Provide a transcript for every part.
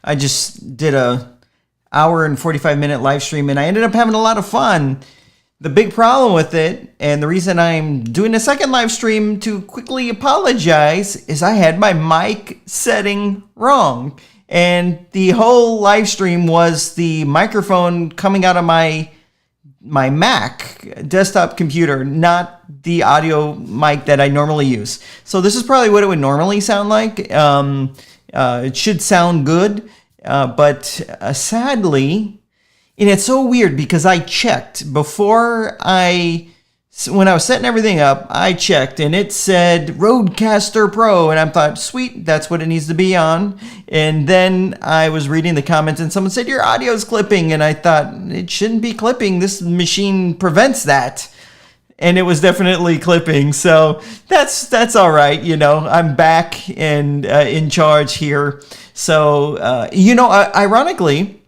I just did a hour and 45-minute live stream, and I ended up having a lot of fun. The big problem with it, and the reason I'm doing a second live stream to quickly apologize, is I had my mic setting wrong. And the whole live stream was the microphone coming out of my Mac desktop computer, not the audio mic that I normally use. So this is probably what it would normally sound like. It should sound good, but sadly, and it's so weird because I checked when I was setting everything up, I checked and it said Rodecaster Pro, and I thought, sweet, that's what it needs to be on. And then I was reading the comments and someone said, your audio is clipping. And I thought, it shouldn't be clipping. This machine prevents that. And it was definitely clipping. So that's all right. I'm back and in charge here. So, ironically,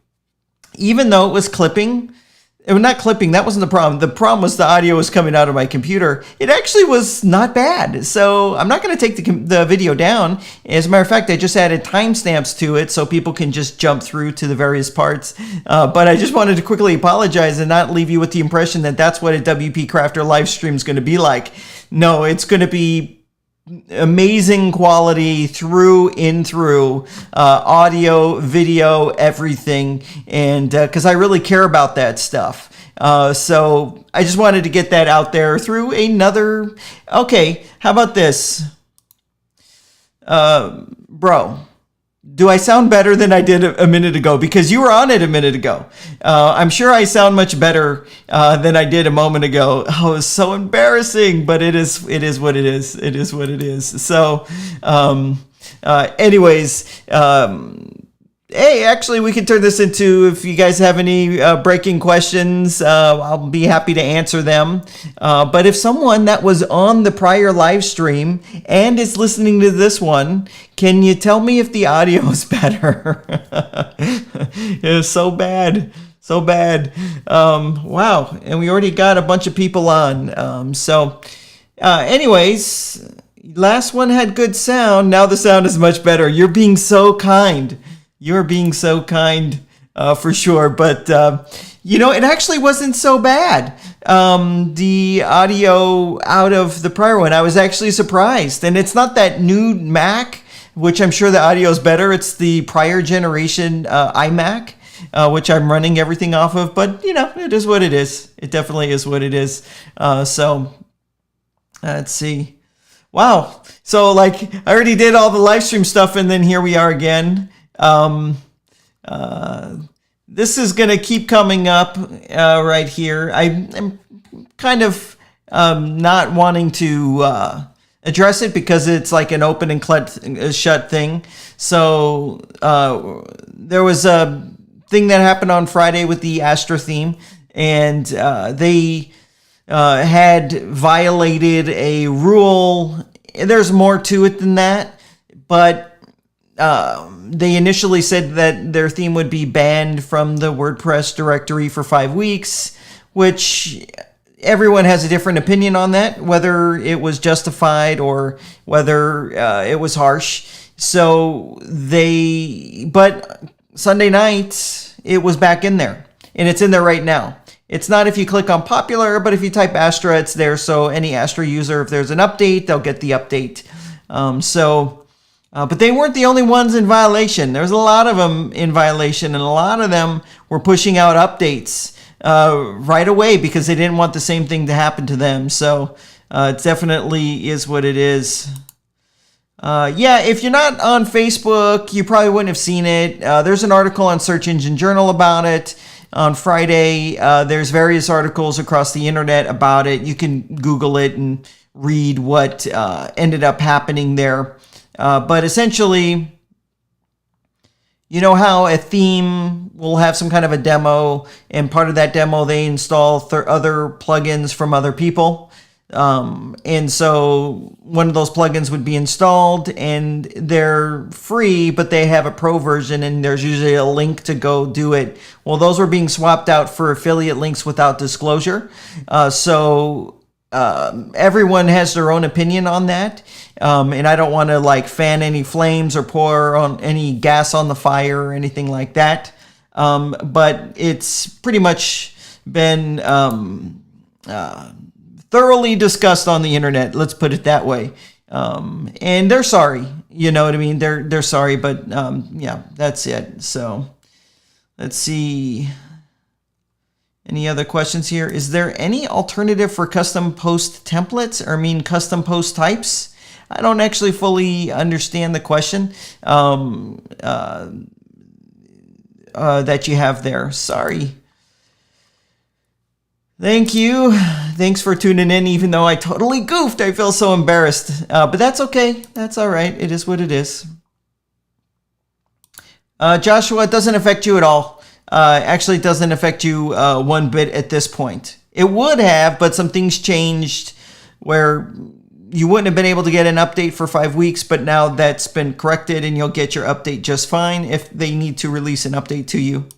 even though it was clipping, not clipping, that wasn't the problem. The problem was the audio was coming out of my computer. It actually was not bad. So I'm not going to take the video down. As a matter of fact, I just added timestamps to it so people can just jump through to the various parts. But I just wanted to quickly apologize and not leave you with the impression that that's what a WP Crafter live stream is going to be like. No, it's going to be amazing quality through audio, video, everything, and because I really care about that stuff. So I just wanted to get that out there through another. Okay, how about this, bro? Do I sound better than I did a minute ago? Because you were on it a minute ago. I'm sure I sound much better than I did a moment ago. Oh, it's so embarrassing, but it is what it is. It is what it is. So, anyways, hey, actually, we can turn this into, if you guys have any breaking questions, I'll be happy to answer them. But if someone that was on the prior live stream and is listening to this one, can you tell me if the audio is better? It's so bad. So bad. Wow. And we already got a bunch of people on. Anyways, last one had good sound. Now the sound is much better. You're being so kind. You're being so kind, for sure. But, it actually wasn't so bad. The audio out of the prior one, I was actually surprised. And it's not that new Mac, which I'm sure the audio is better. It's the prior generation iMac, which I'm running everything off of. But, it is what it is. It definitely is what it is. Let's see. Wow. So, I already did all the live stream stuff, and then here we are again. This is going to keep coming up right here. I'm kind of not wanting to address it because it's like an open and shut thing. So there was a thing that happened on Friday with the Astra theme, and they had violated a rule. There's more to it than that, but they initially said that their theme would be banned from the WordPress directory for 5 weeks, which everyone has a different opinion on that, whether it was justified or whether it was harsh. But Sunday night, it was back in there, and it's in there right now. It's not if you click on popular, but if you type Astra, it's there. So any Astra user, if there's an update, they'll get the update. But they weren't the only ones in violation. There's a lot of them in violation, and a lot of them were pushing out updates right away because they didn't want the same thing to happen to them. So it definitely is what it is. If you're not on Facebook, you probably wouldn't have seen it. There's an article on Search Engine Journal about it. On Friday, there's various articles across the internet about it. You can Google it and read what ended up happening there. But essentially, you know how a theme will have some kind of a demo, and part of that demo, they install other plugins from other people. And so one of those plugins would be installed, and they're free, but they have a pro version, and there's usually a link to go do it. Well, those were being swapped out for affiliate links without disclosure. So everyone has their own opinion on that. And I don't want to like fan any flames or pour on any gas on the fire or anything like that. But it's pretty much been thoroughly discussed on the internet. Let's put it that way. And they're sorry. You know what I mean? They're sorry, but yeah, that's it. So let's see. Any other questions here? Is there any alternative for custom post templates, or custom post types? I don't actually fully understand the question that you have there. Sorry. Thank you. Thanks for tuning in, even though I totally goofed. I feel so embarrassed. But that's okay. That's all right. It is what it is. Joshua, it doesn't affect you at all. Actually, it doesn't affect you one bit at this point. It would have, but some things changed where you wouldn't have been able to get an update for 5 weeks, but now that's been corrected and you'll get your update just fine if they need to release an update to you.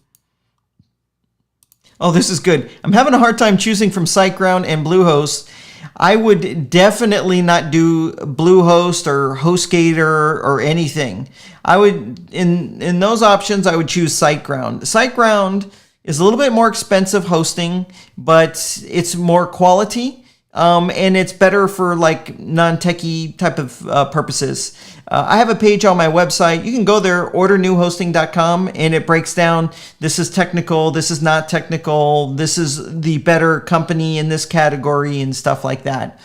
Oh, this is good. I'm having a hard time choosing from SiteGround and Bluehost. I would definitely not do Bluehost or HostGator or anything. I would, in those options, I would choose SiteGround. SiteGround is a little bit more expensive hosting, but it's more quality. And it's better for like non-techie type of purposes. I have a page on my website. You can go there, ordernewhosting.com, and it breaks down, this is technical, this is not technical, this is the better company in this category and stuff like that.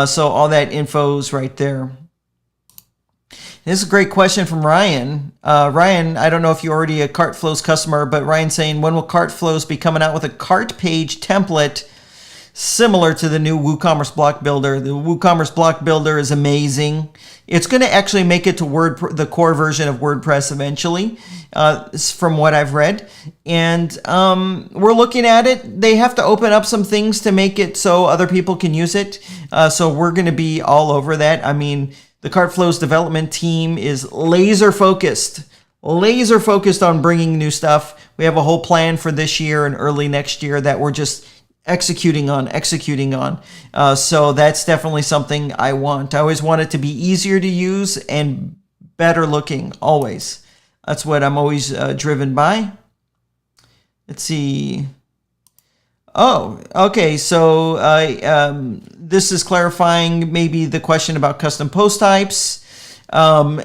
So all that info is right there. This is a great question from Ryan. Ryan, I don't know if you're already a CartFlows customer, but Ryan's saying, when will CartFlows be coming out with a cart page template similar to the new WooCommerce block builder? The WooCommerce block builder is amazing. It's going to actually make it to the core version of WordPress eventually, from what I've read. And we're looking at it. They have to open up some things to make it so other people can use it. So we're going to be all over that. I mean, the CartFlows development team is laser focused on bringing new stuff. We have a whole plan for this year and early next year that we're just executing on. So that's definitely something I want. I always want it to be easier to use and better looking, always. That's what I'm always driven by. Let's see. Oh, okay. So this is clarifying maybe the question about custom post types.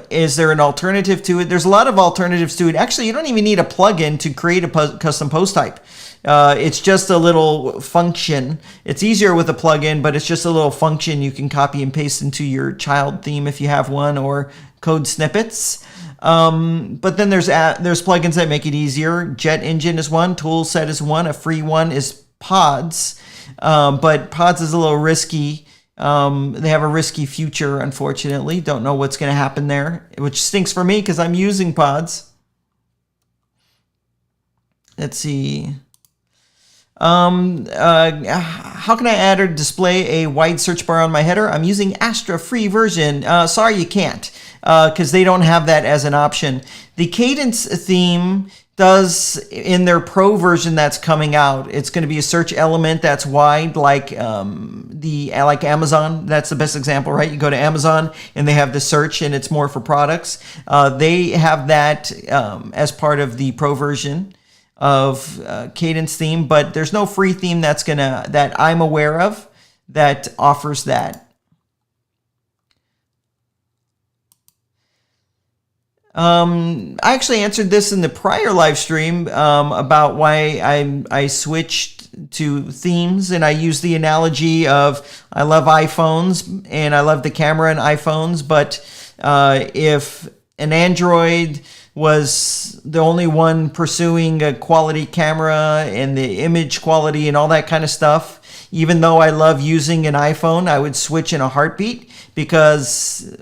Is there an alternative to it? There's a lot of alternatives to it. Actually, you don't even need a plugin to create a custom post type. It's just a little function. It's easier with a plugin, but it's just a little function you can copy and paste into your child theme if you have one, or code snippets. But then there's plugins that make it easier. Jet Engine is one. Toolset is one. A free one is Pods. But Pods is a little risky. They have a risky future, unfortunately. Don't know what's going to happen there, which stinks for me because I'm using Pods. Let's see. How can I add or display a wide search bar on my header? I'm using Astra free version. Sorry, you can't, because they don't have that as an option. The Cadence theme does in their pro version that's coming out. It's going to be a search element that's wide, like Amazon. That's the best example, right? You go to Amazon and they have the search, and it's more for products. They have that as part of the pro version of Cadence theme, but there's no free theme that I'm aware of that offers that. I actually answered this in the prior live stream about why I switched to themes, and I used the analogy of I love iPhones and I love the camera in iPhones, but if an Android was the only one pursuing a quality camera and the image quality and all that kind of stuff, even though I love using an iPhone, I would switch in a heartbeat, because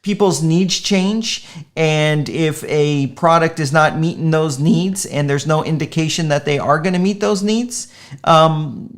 people's needs change, and if a product is not meeting those needs and there's no indication that they are going to meet those needs,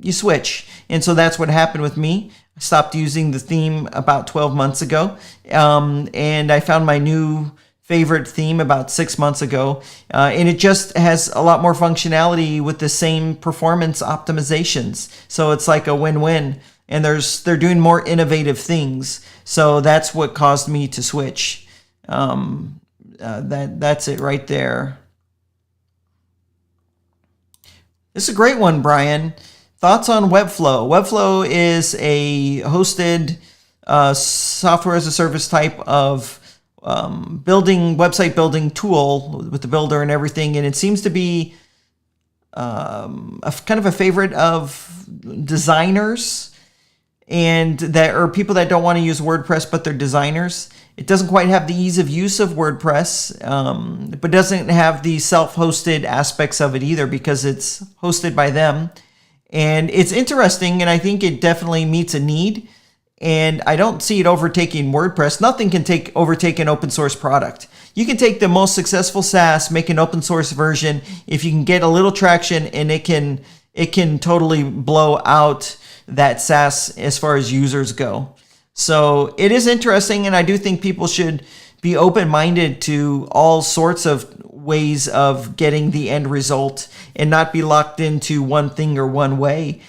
you switch. And so that's what happened with me. I stopped using the theme about 12 months ago, and I found my new favorite theme about 6 months ago, and it just has a lot more functionality with the same performance optimizations. So it's like a win-win. and they're doing more innovative things. So that's what caused me to switch. That's it right there. This is a great one, Brian. Thoughts on Webflow? Webflow is a hosted software as a service type of website building tool with the builder and everything, and it seems to be kind of a favorite of designers and that are people that don't want to use WordPress but they're designers. It doesn't quite have the ease of use of WordPress, but doesn't have the self-hosted aspects of it either because it's hosted by them. And it's interesting, and I think it definitely meets a need. And I don't see it overtaking WordPress. Nothing can overtake an open source product. You can take the most successful SaaS, make an open source version. If you can get a little traction, and it can totally blow out that SaaS as far as users go. So it is interesting, and I do think people should be open-minded to all sorts of ways of getting the end result and not be locked into one thing or one way,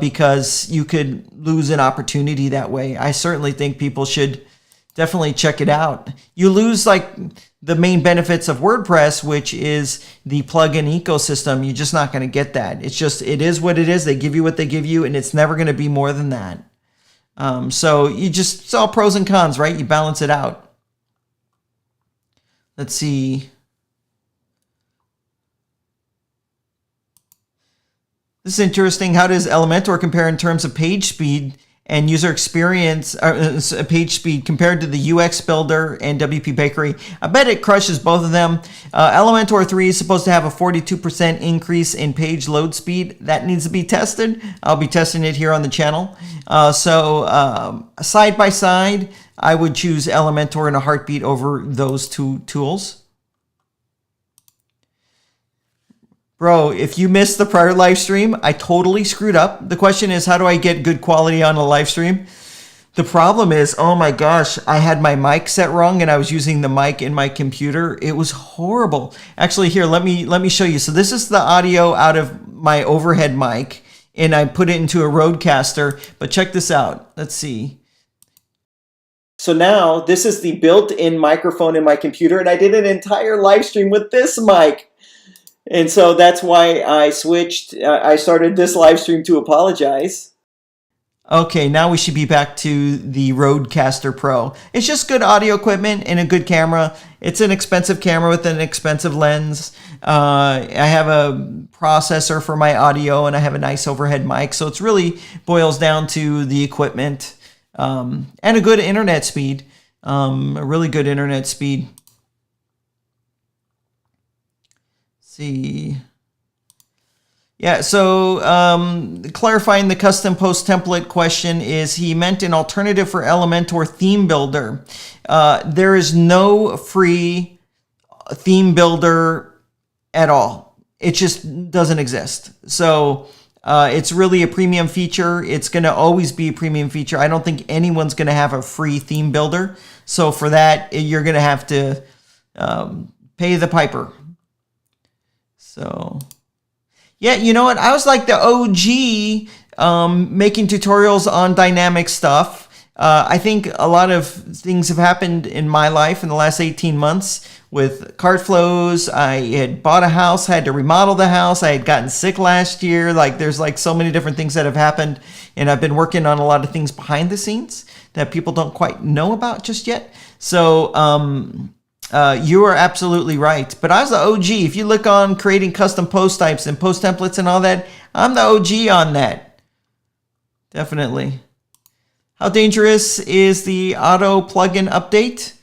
because you could lose an opportunity that way. I certainly think people should definitely check it out. You lose like the main benefits of WordPress, which is the plugin ecosystem. You're just not going to get that. It is what it is. They give you what they give you, and it's never going to be more than that. So it's all pros and cons, right? You balance it out. Let's see. This is interesting. How does Elementor compare in terms of page speed and user experience, page speed compared to the UX Builder and WP Bakery? I bet it crushes both of them. Elementor 3 is supposed to have a 42% increase in page load speed. That needs to be tested. I'll be testing it here on the channel. So side by side, I would choose Elementor in a heartbeat over those two tools. Bro, if you missed the prior live stream, I totally screwed up. The question is, how do I get good quality on a live stream? The problem is, oh my gosh, I had my mic set wrong and I was using the mic in my computer. It was horrible. Actually, here, let me show you. So this is the audio out of my overhead mic, and I put it into a Rodecaster, but check this out. Let's see. So now this is the built-in microphone in my computer, and I did an entire live stream with this mic. And so that's why I switched. I started this live stream to apologize. Okay, now we should be back to the Rodecaster Pro. It's just good audio equipment and a good camera. It's an expensive camera with an expensive lens. I have a processor for my audio, and I have a nice overhead mic. So it's really boils down to the equipment and a good internet speed, a really good internet speed. See. Yeah, so clarifying the custom post template question is he meant an alternative for Elementor theme builder. There is no free theme builder at all. It just doesn't exist. So it's really a premium feature. It's going to always be a premium feature. I don't think anyone's going to have a free theme builder. So for that, you're going to have to pay the piper. So, yeah, you know what? I was like the OG making tutorials on dynamic stuff. I think a lot of things have happened in my life in the last 18 months with CartFlows. I had bought a house, had to remodel the house. I had gotten sick last year. Like, there's like so many different things that have happened. And I've been working on a lot of things behind the scenes that people don't quite know about just yet. So, you are absolutely right. But I was the OG. If you look on creating custom post types and post templates and all that, I'm the OG on that. Definitely. How dangerous is the auto plugin update?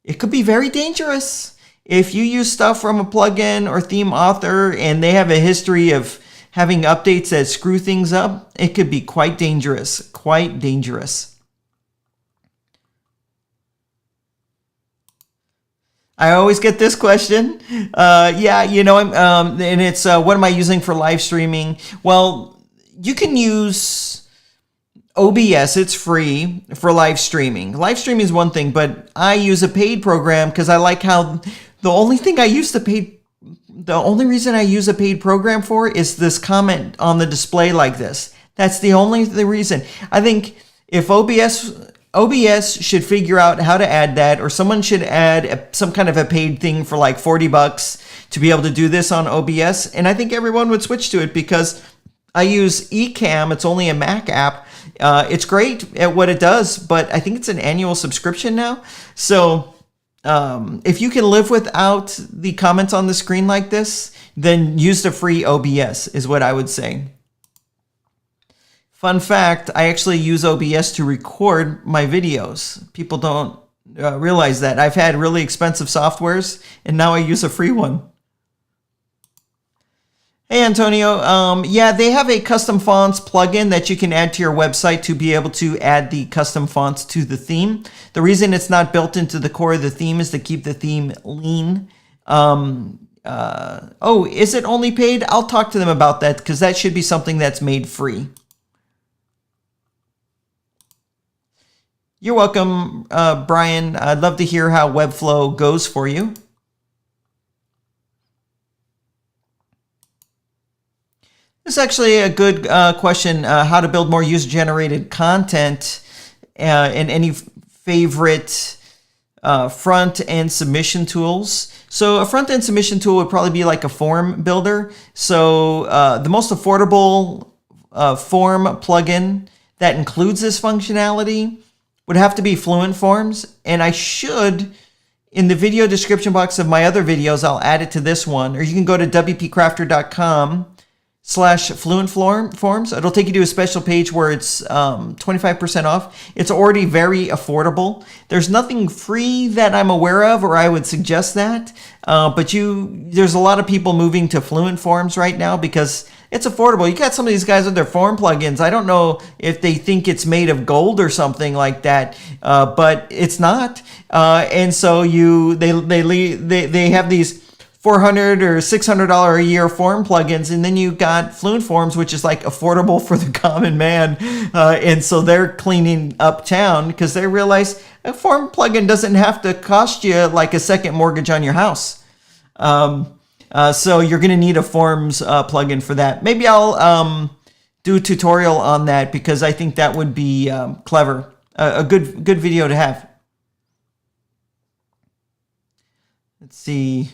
It could be very dangerous. If you use stuff from a plugin or theme author and they have a history of having updates that screw things up, it could be quite dangerous. Quite dangerous. I always get this question. Yeah, you know, and it's what am I using for live streaming? Well, you can use OBS. It's free for live streaming. Live streaming is one thing, but I use a paid program because I like how the only reason I use a paid program for is this comment on the display like this. That's the reason. I think if OBS should figure out how to add that, or someone should add some kind of a paid thing for like $40 to be able to do this on OBS. And I think everyone would switch to it because I use Ecamm. It's only a Mac app. It's great at what it does, but I think it's an annual subscription now. So if you can live without the comments on the screen like this, then use the free OBS is what I would say. Fun fact, I actually use OBS to record my videos. People don't realize that. I've had really expensive softwares, and now I use a free one. Hey, Antonio. Yeah, they have a custom fonts plugin that you can add to your website to be able to add the custom fonts to the theme. The reason it's not built into the core of the theme is to keep the theme lean. Oh, is it only paid? I'll talk to them about that because that should be something that's made free. You're welcome, Brian. I'd love to hear how Webflow goes for you. This is actually a good question, how to build more user-generated content and any favorite front-end submission tools. So a front-end submission tool would probably be like a form builder. So the most affordable form plugin that includes this functionality would have to be Fluent Forms. And I should, in the video description box of my other videos, I'll add it to this one. Or you can go to WPCrafter.com/Fluent Forms. It'll take you to a special page where it's 25% off. It's already very affordable. There's nothing free that I'm aware of, or I would suggest that. But there's a lot of people moving to Fluent Forms right now because it's affordable. You got some of these guys with their form plugins. I don't know if they think it's made of gold or something like that, but it's not. And so they have these $400 or $600 a year form plugins, and then you got Fluent Forms, which is like affordable for the common man. And so they're cleaning up town because they realize a form plugin doesn't have to cost you like a second mortgage on your house. So you're going to need a Forms plugin for that. Maybe I'll do a tutorial on that because I think that would be clever. A good video to have. Let's see.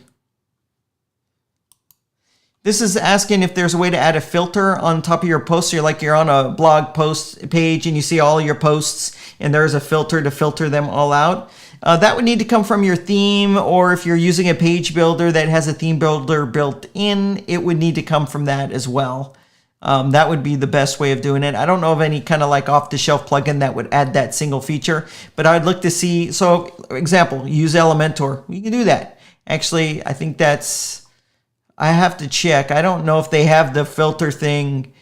This is asking if there's a way to add a filter on top of your post. So you're on a blog post page and you see all your posts and there's a filter to filter them all out. That would need to come from your theme, or if you're using a page builder that has a theme builder built in, it would need to come from that as well. That would be the best way of doing it. I don't know of any kind of like off-the-shelf plugin that would add that single feature, but I'd look to see. So, example, use Elementor. You can do that. Actually, I think I have to check. I don't know if they have the filter thing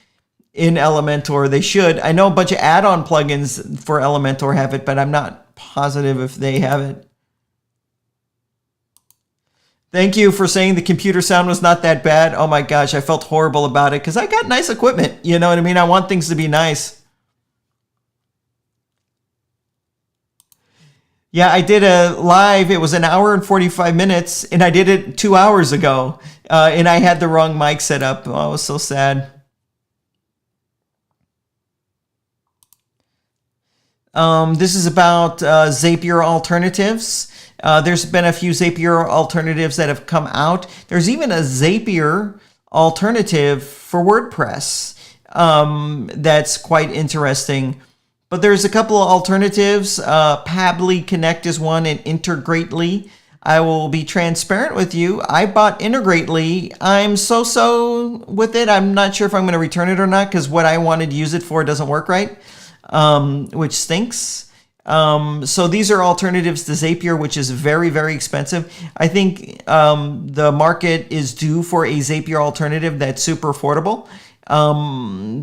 in Elementor. They should. I know a bunch of add-on plugins for Elementor have it, but I'm not positive if they have it. Thank you for saying the computer sound was not that bad. Oh my gosh, I felt horrible about it because I got nice equipment. You know what I mean? I want things to be nice. Yeah, I did a live. It was an hour and 45 minutes, and I did it 2 hours ago, and I had the wrong mic set up. Oh, it was so sad. This is about Zapier alternatives. There's been a few Zapier alternatives that have come out. There's even a Zapier alternative for WordPress that's quite interesting. But there's a couple of alternatives. Pabbly Connect is one, and Integrately. I will be transparent with you. I bought Integrately. I'm so-so with it. I'm not sure if I'm going to return it or not because what I wanted to use it for doesn't work right, which stinks. So these are alternatives to Zapier, which is very, very expensive. I think the market is due for a Zapier alternative that's super affordable.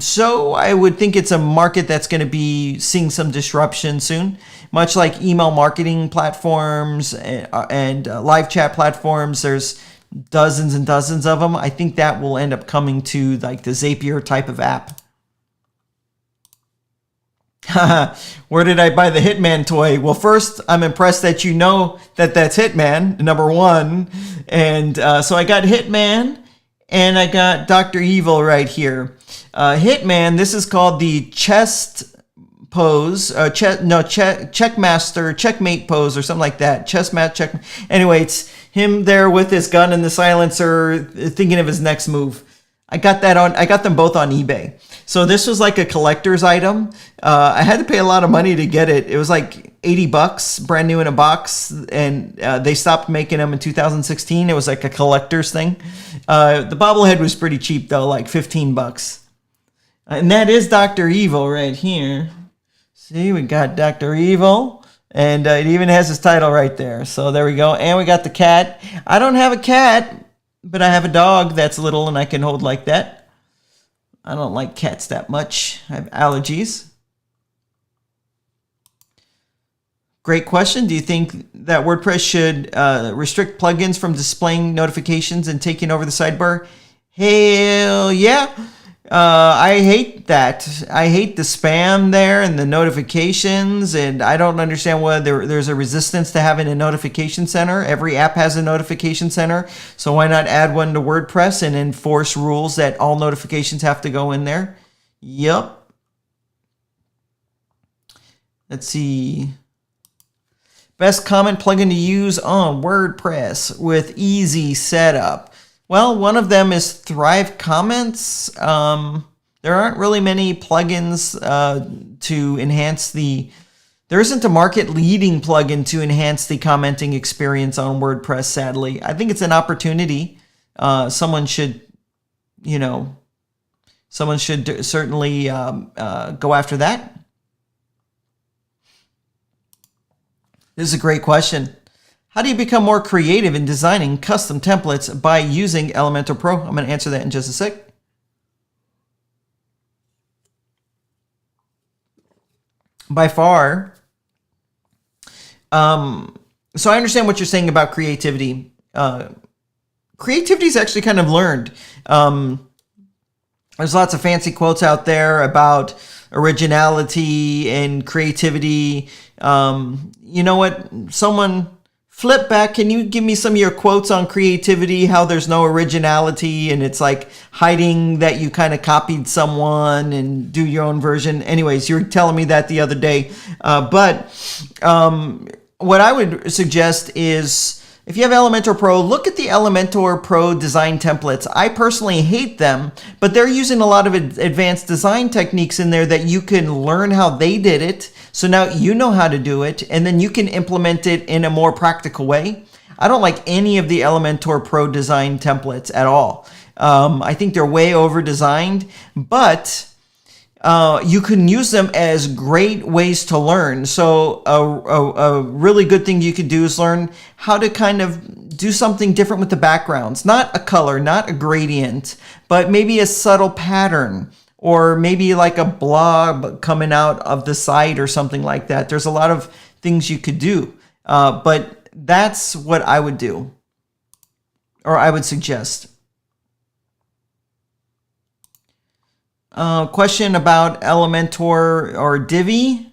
So I would think it's a market that's going to be seeing some disruption soon, much like email marketing platforms and live chat platforms. There's dozens and dozens of them. I think that will end up coming to like the Zapier type of app. Where did I buy the Hitman toy? Well, first, I'm impressed that you know that that's Hitman, number one. And so I got Hitman. And I got Dr. Evil right here. Hitman, this is called the chest pose, checkmaster, checkmate pose or something like that. Chess match, check. Anyway, it's him there with his gun and the silencer thinking of his next move. I got them both on eBay. So this was like a collector's item. I had to pay a lot of money to get it. It was like $80, brand new in a box, and they stopped making them in 2016. It was like a collector's thing. The bobblehead was pretty cheap though, like $15. And that is Dr. Evil right here. See, we got Dr. Evil, and it even has his title right there. So there we go. And we got the cat. I don't have a cat, but I have a dog that's little and I can hold like that. I don't like cats that much. I have allergies. Great question. Do you think that WordPress should restrict plugins from displaying notifications and taking over the sidebar? Hell yeah. I hate that. I hate the spam there and the notifications, and I don't understand why there's a resistance to having a notification center. Every app has a notification center, so why not add one to WordPress and enforce rules that all notifications have to go in there? Yep. Let's see. Best comment plugin to use on WordPress with easy setup. Well, one of them is Thrive Comments. There aren't really many plugins to enhance there isn't a market-leading plugin to enhance the commenting experience on WordPress, sadly. I think it's an opportunity. Someone should certainly go after that. This is a great question. How do you become more creative in designing custom templates by using Elementor Pro? I'm going to answer that in just a sec. By far, so I understand what you're saying about creativity. Creativity is actually kind of learned. There's lots of fancy quotes out there about originality and creativity. You know what? Someone flip back. Can you give me some of your quotes on creativity, how there's no originality and it's like hiding that you kind of copied someone and do your own version? Anyways, you were telling me that the other day. But what I would suggest is, if you have Elementor Pro, look at the Elementor Pro design templates. I personally hate them, but they're using a lot of advanced design techniques in there that you can learn how they did it. So now you know how to do it, and then you can implement it in a more practical way. I don't like any of the Elementor Pro design templates at all. I think they're way over designed, but you can use them as great ways to learn. So a really good thing you could do is learn how to kind of do something different with the backgrounds. Not a color, not a gradient, but maybe a subtle pattern, or maybe like a blob coming out of the site or something like that. There's a lot of things you could do, but that's what I would do, or I would suggest. Question about Elementor or Divi.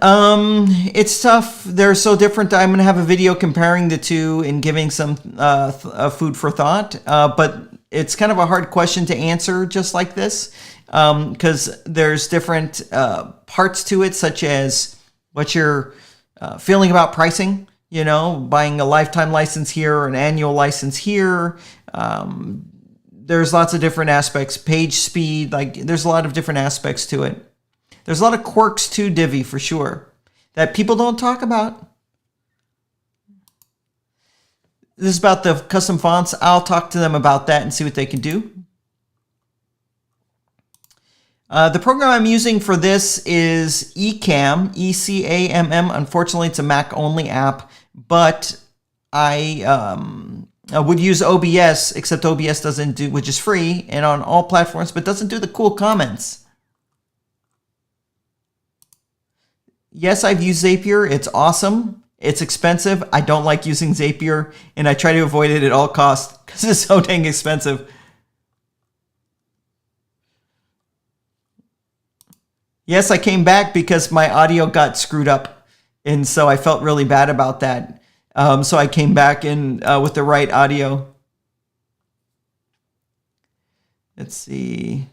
It's tough. They're so different. I'm going to have a video comparing the two and giving some food for thought. But it's kind of a hard question to answer just like this, because there's different parts to it, such as what you're feeling about pricing. You know, buying a lifetime license here or an annual license here. There's lots of different aspects. Page speed, like there's a lot of different aspects to it. There's a lot of quirks to Divi for sure that people don't talk about. This is about the custom fonts. I'll talk to them about that and see what they can do. The program I'm using for this is Ecamm, E-C-A-M-M. Unfortunately, it's a Mac only app, but I would use OBS, except OBS doesn't do, which is free and on all platforms, but doesn't do the cool comments. Yes, I've used Zapier. It's awesome. It's expensive. I don't like using Zapier, and I try to avoid it at all costs because it's so dang expensive. Yes, I came back because my audio got screwed up, and so I felt really bad about that. So I came back in with the right audio. Let's see.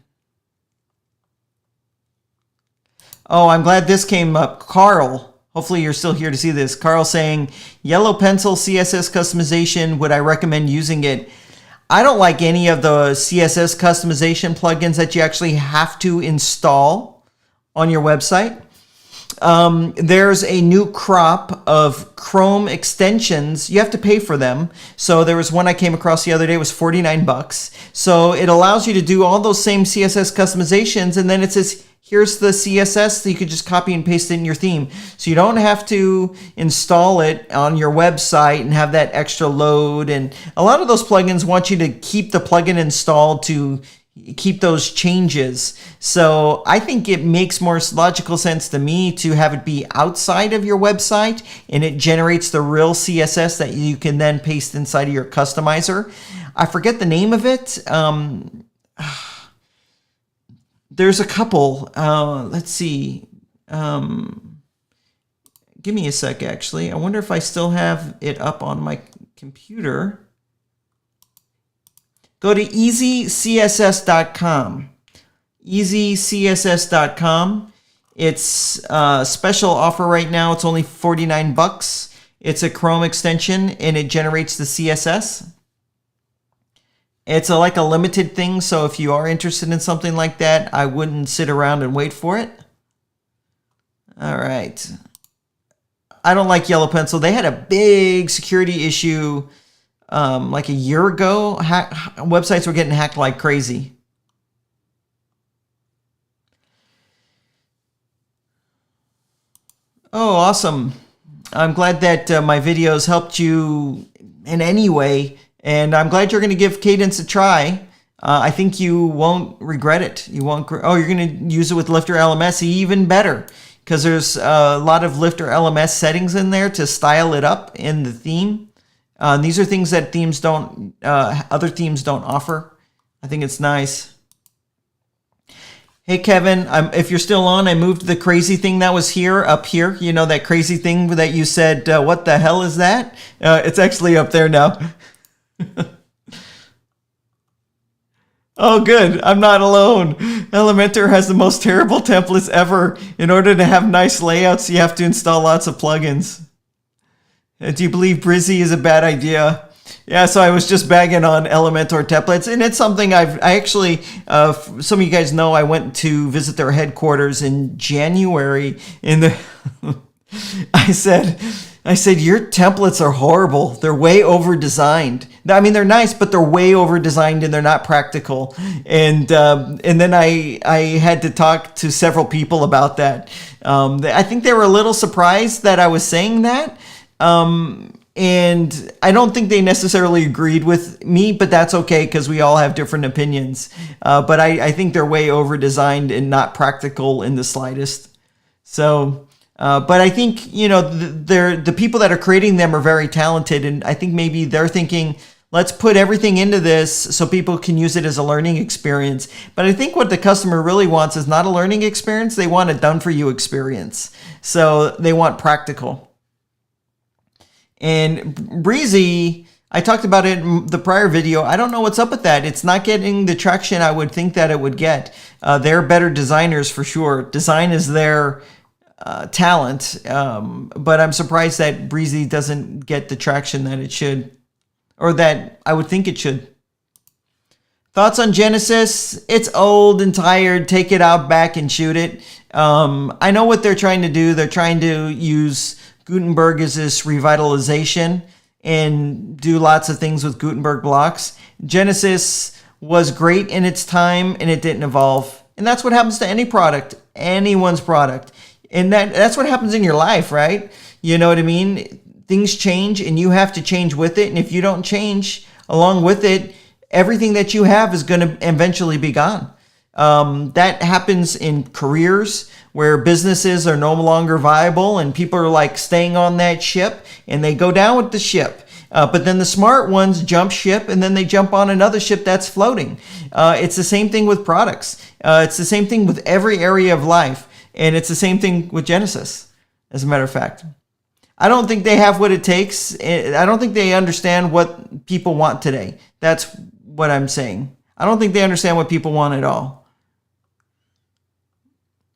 Oh, I'm glad this came up. Carl, hopefully you're still here to see this. Carl saying, Yellow Pencil CSS customization, would I recommend using it? I don't like any of the CSS customization plugins that you actually have to install on your website. There's a new crop of Chrome extensions. You have to pay for them. So there was one I came across the other day, it was $49. So it allows you to do all those same CSS customizations, and then it says, here's the CSS, so you could just copy and paste it in your theme. So you don't have to install it on your website and have that extra load. And a lot of those plugins want you to keep the plugin installed to keep those changes. So I think it makes more logical sense to me to have it be outside of your website, and it generates the real CSS that you can then paste inside of your customizer. I forget the name of it. There's a couple. Let's see. Give me a sec, actually. I wonder if I still have it up on my computer. Go to easycss.com. easycss.com. It's a special offer right now. It's only $49. It's a Chrome extension, and it generates the CSS. It's like a limited thing, so if you are interested in something like that, I wouldn't sit around and wait for it. All right. I don't like Yellow Pencil. They had a big security issue like a year ago. Websites were getting hacked like crazy. Oh, awesome. I'm glad that my videos helped you in any way. And I'm glad you're going to give Cadence a try. I think you won't regret it. You won't. Oh, you're going to use it with Lifter LMS, even better, because there's a lot of Lifter LMS settings in there to style it up in the theme. These are things that themes don't, other themes don't offer. I think it's nice. Hey, Kevin, if you're still on, I moved the crazy thing that was here up here. You know, that crazy thing that you said, what the hell is that? It's actually up there now. Oh, good. I'm not alone. Elementor has the most terrible templates ever. In order to have nice layouts, you have to install lots of plugins. Do you believe Brizy is a bad idea? Yeah, so I was just bagging on Elementor templates, and it's something I actually, some of you guys know I went to visit their headquarters in January. I said, your templates are horrible. They're way over-designed. I mean, they're nice, but they're way over-designed and they're not practical. And then I had to talk to several people about that. I think they were a little surprised that I was saying that. And I don't think they necessarily agreed with me, but that's okay because we all have different opinions. But I think they're way over-designed and not practical in the slightest. So... but I think, you know, the people that are creating them are very talented, and I think maybe they're thinking, let's put everything into this so people can use it as a learning experience. But I think what the customer really wants is not a learning experience. They want a done-for-you experience. So they want practical. And Brizy, I talked about it in the prior video. I don't know what's up with that. It's not getting the traction I would think that it would get. They're better designers for sure. Design is their... talent, but I'm surprised that Brizy doesn't get the traction that it should, or that I would think it should. Thoughts on Genesis? It's old and tired. Take it out back and shoot it. I know what they're trying to do. They're trying to use Gutenberg as this revitalization and do lots of things with Gutenberg blocks. Genesis was great in its time and it didn't evolve. And that's what happens to any product, anyone's product. And that's what happens in your life, right? You know what I mean? Things change and you have to change with it. And if you don't change along with it, everything that you have is going to eventually be gone. That happens in careers where businesses are no longer viable and people are like staying on that ship and they go down with the ship. But then the smart ones jump ship and then they jump on another ship that's floating. It's the same thing with products. It's the same thing with every area of life. And it's the same thing with Genesis, as a matter of fact. I don't think they have what it takes. I don't think they understand what people want today. That's what I'm saying. I don't think they understand what people want at all.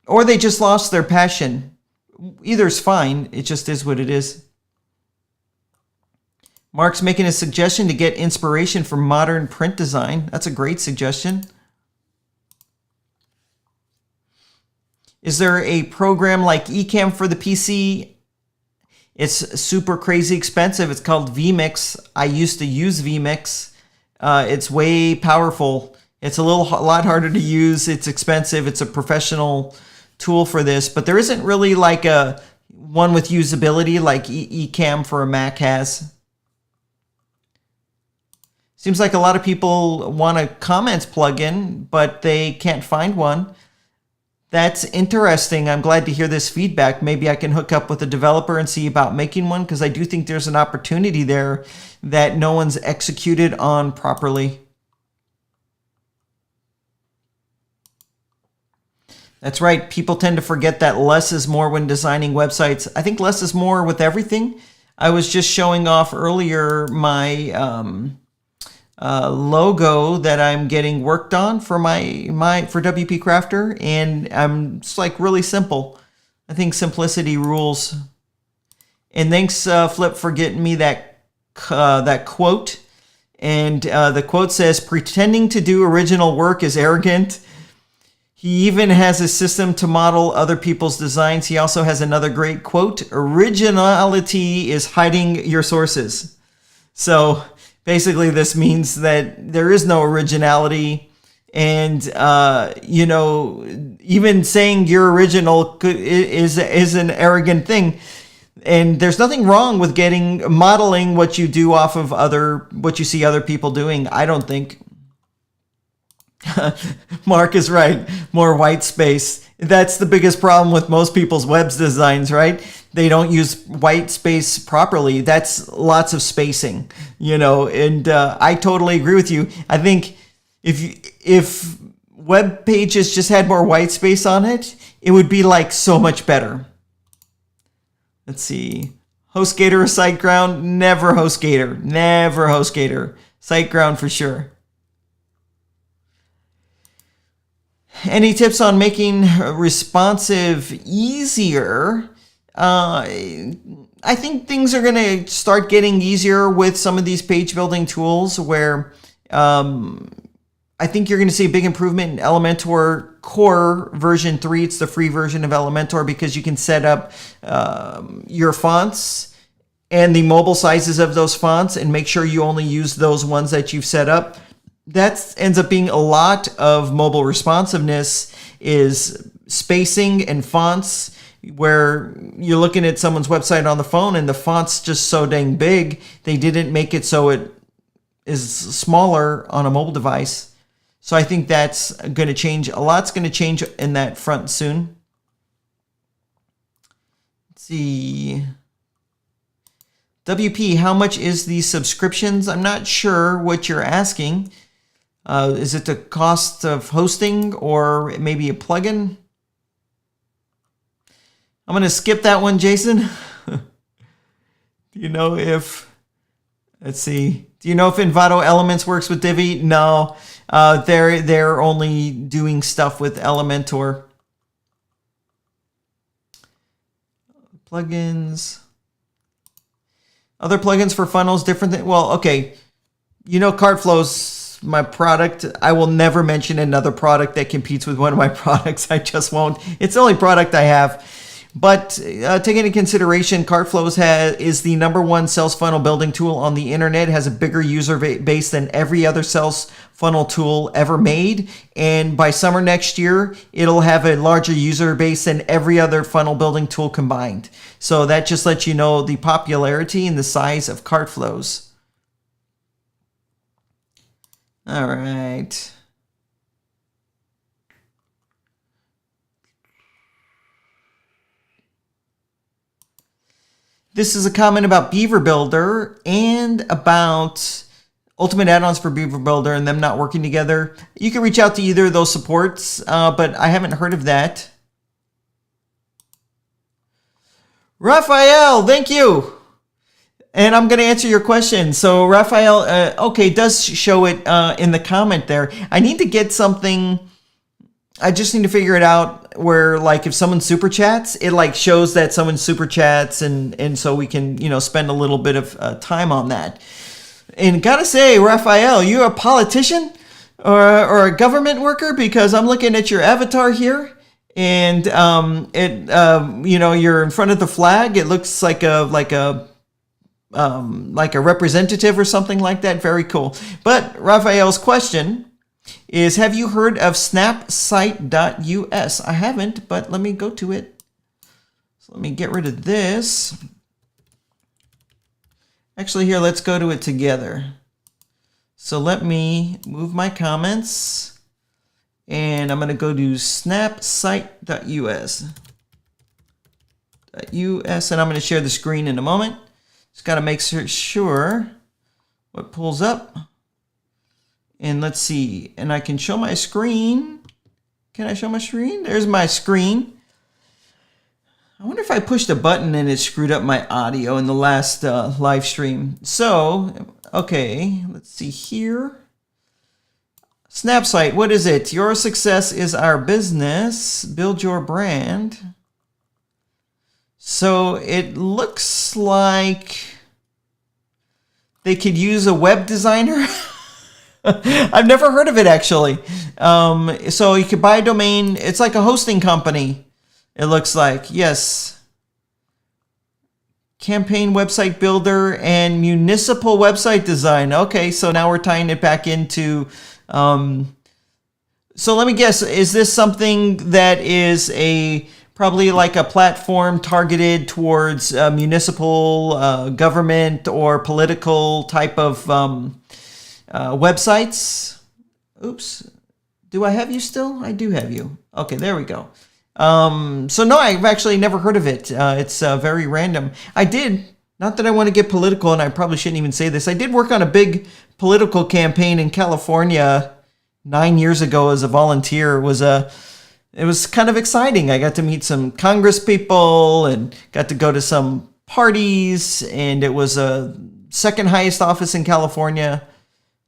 Or they just lost their passion. Either's fine. It just is what it is. Mark's making a suggestion to get inspiration from modern print design. That's a great suggestion. Is there a program like Ecamm for the PC? It's super crazy expensive. It's called vMix. I used to use vMix. It's way powerful. It's a lot harder to use. It's expensive. It's a professional tool for this, but there isn't really like a one with usability like Ecamm for a Mac has. Seems like a lot of people want a comments plugin, but they can't find one. That's interesting. I'm glad to hear this feedback. Maybe I can hook up with a developer and see about making one, because I do think there's an opportunity there that no one's executed on properly. That's right. People tend to forget that less is more when designing websites. I think less is more with everything. I was just showing off earlier my logo that I'm getting worked on for for WP Crafter, and it's like really simple. I think simplicity rules. And thanks, Flip, for getting me that quote. And the quote says, "Pretending to do original work is arrogant." He even has a system to model other people's designs. He also has another great quote: "Originality is hiding your sources." So basically, this means that there is no originality, and even saying you're original is an arrogant thing. And there's nothing wrong with modeling what you do off of what you see other people doing. I don't think. Mark is right. More white space. That's the biggest problem with most people's web designs, right? They don't use white space properly. That's lots of spacing, and I totally agree with you. I think if web pages just had more white space on it, it would be like so much better. Let's see. HostGator or SiteGround? Never HostGator. Never HostGator. SiteGround for sure. Any tips on making responsive easier? I think things are going to start getting easier with some of these page building tools where I think you're going to see a big improvement in Elementor Core version 3. It's the free version of Elementor because you can set up your fonts and the mobile sizes of those fonts and make sure you only use those ones that you've set up. That ends up being a lot of mobile responsiveness, is spacing and fonts, where you're looking at someone's website on the phone and the font's just so dang big, they didn't make it so it is smaller on a mobile device. So I think that's going to change. A lot's going to change in that front soon. Let's see. WP, how much is the subscriptions? I'm not sure what you're asking. Is it the cost of hosting or maybe a plugin? I'm going to skip that one, Jason. Do you know if Envato Elements works with Divi? No, they're only doing stuff with Elementor. Plugins. Other plugins for funnels, different than, okay. CartFlows, my product. I will never mention another product that competes with one of my products. I just won't. It's the only product I have. But taking into consideration, CartFlows is the #1 sales funnel building tool on the internet. It has a bigger user base than every other sales funnel tool ever made. And by summer next year, it'll have a larger user base than every other funnel building tool combined. So that just lets you know the popularity and the size of CartFlows. All right. This is a comment about Beaver Builder and about Ultimate Add-ons for Beaver Builder and them not working together. You can reach out to either of those supports, but I haven't heard of that. Raphael, thank you. And I'm going to answer your question. So Raphael, okay, does show it in the comment there. I need to get something. I just need to figure it out where, like, if someone super chats, it like shows that someone super chats, and so we can, you know, spend a little bit of time on that. And gotta say, Raphael, you a politician or a government worker? Because I'm looking at your avatar here, and you know, you're in front of the flag. It looks like a representative or something like that. Very cool. But Raphael's question is, have you heard of Snapsite.us? I haven't, but let me go to it. So let me get rid of this. Actually, here, let's go to it together. So let me move my comments, and I'm going to go to Snapsite.us. And I'm going to share the screen in a moment. Just got to make sure what pulls up. And let's see. And I can show my screen. Can I show my screen? There's my screen. I wonder if I pushed a button and it screwed up my audio in the last live stream. So, okay, let's see here. Snapsite, what is it? Your success is our business. Build your brand. So it looks like they could use a web designer. I've never heard of it, actually. So you could buy a domain. It's like a hosting company, it looks like. Yes. Campaign website builder and municipal website design. Okay, so now we're tying it back into... so let me guess, is this something that is probably like a platform targeted towards municipal, government, or political type of websites? Oops. Do I have you still? I do have you. Okay, there we go. So no, I've actually never heard of it. It's very random. I did, not that I want to get political, and I probably shouldn't even say this, I did work on a big political campaign in California 9 years ago as a volunteer. It was kind of exciting. I got to meet some Congress people and got to go to some parties, and it was a second highest office in California.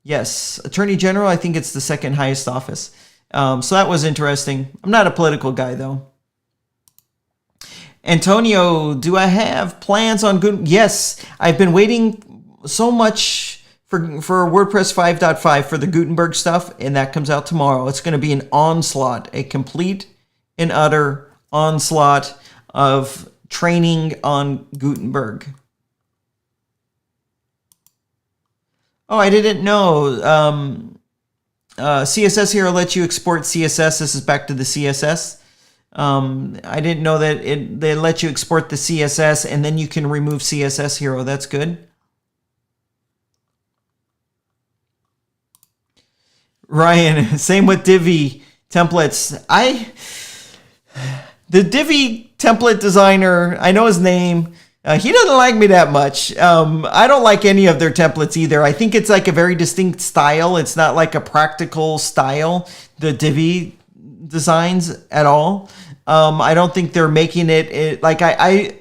Yes, Attorney General, I think it's the second highest office. So that was interesting. I'm not a political guy, though. Antonio, do I have plans on Gutenberg? Yes, I've been waiting so much for WordPress 5.5 for the Gutenberg stuff, and that comes out tomorrow. It's going to be an onslaught, a complete and utter onslaught of training on Gutenberg. Oh, I didn't know. CSS Hero lets you export CSS. This is back to the CSS. I didn't know that they let you export the CSS and then you can remove CSS Hero. That's good. Ryan, same with Divi templates. The Divi template designer, I know his name. He doesn't like me that much. I don't like any of their templates either. I think it's like a very distinct style. It's not like a practical style, the Divi designs at all. I don't think they're making it like I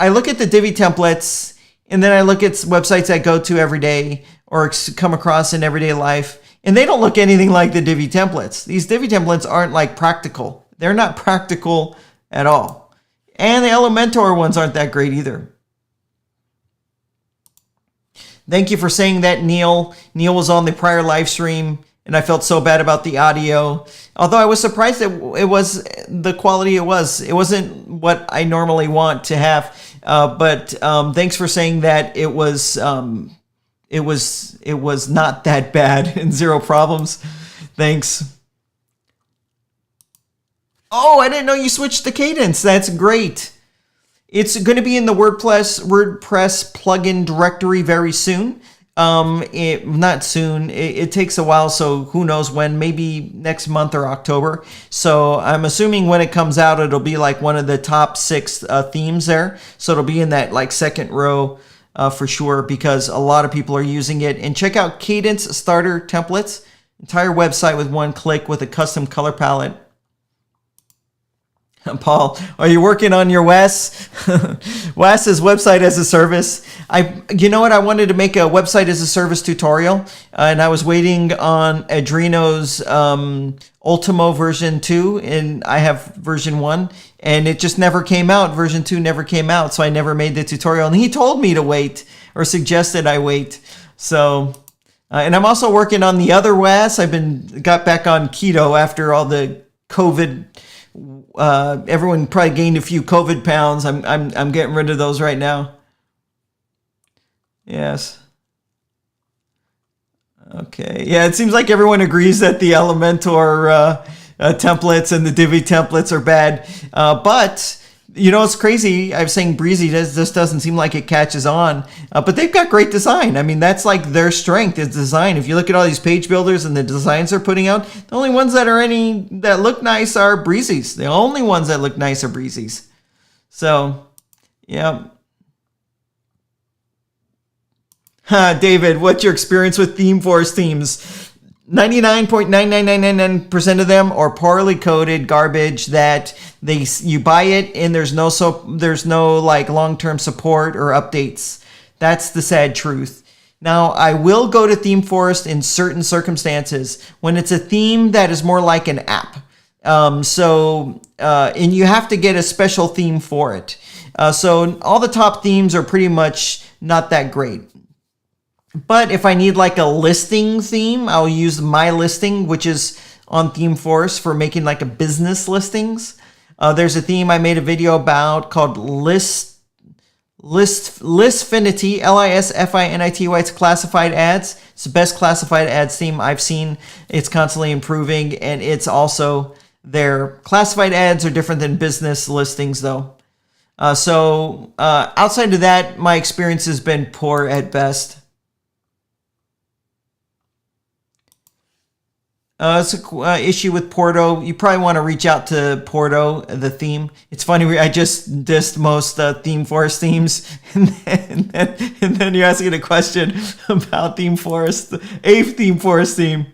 look at the Divi templates, and then I look at websites I go to every day or come across in everyday life, and they don't look anything like the Divi templates. These Divi templates aren't like practical. They're not practical at all. And the Elementor ones aren't that great either. Thank you for saying that, Neil. Neil was on the prior live stream, and I felt so bad about the audio. Although I was surprised that it was the quality it was. It wasn't what I normally want to have. But thanks for saying that it was not that bad and zero problems. Thanks. Oh, I didn't know you switched to Cadence. That's great. It's going to be in the WordPress plugin directory very soon. Not soon. It takes a while, so who knows when, maybe next month or October. So I'm assuming when it comes out, it'll be like one of the top 6 themes there. So it'll be in that like second row for sure, because a lot of people are using it. And check out Cadence Starter Templates. Entire website with one click with a custom color palette. Paul, are you working on your WAS? WAS is website as a service. You know what? I wanted to make a website as a service tutorial, and I was waiting on Adreno's Ultimo version 2, and I have version 1, and it just never came out. Version 2 never came out, so I never made the tutorial. And he told me to wait, or suggested I wait. So, and I'm also working on the other WAS. Got back on keto after all the COVID. Everyone probably gained a few COVID pounds. I'm getting rid of those right now. Yes. Okay. Yeah, it seems like everyone agrees that the Elementor templates and the Divi templates are bad. But you know, it's crazy. I was saying Brizy just doesn't seem like it catches on, but they've got great design. I mean, that's like their strength is design. If you look at all these page builders and the designs they're putting out, the only ones that look nice are Brizy's. The only ones that look nice are Brizy's. So, yeah. David, what's your experience with ThemeForest themes? 99.99999% of them are poorly coded garbage that you buy it and there's no like long-term support or updates. That's the sad truth. Now, I will go to ThemeForest in certain circumstances when it's a theme that is more like an app. And you have to get a special theme for it. So all the top themes are pretty much not that great. But if I need like a listing theme, I'll use My Listing, which is on ThemeForest for making like a business listings. There's a theme I made a video about called Listfinity, Lisfinity. It's classified ads. It's the best classified ads theme I've seen. It's constantly improving, and it's also their classified ads are different than business listings though. Outside of that, my experience has been poor at best. It's an issue with Porto. You probably want to reach out to Porto, the theme. It's funny, I just dissed most ThemeForest themes, and then you're asking a question about ThemeForest, a ThemeForest theme.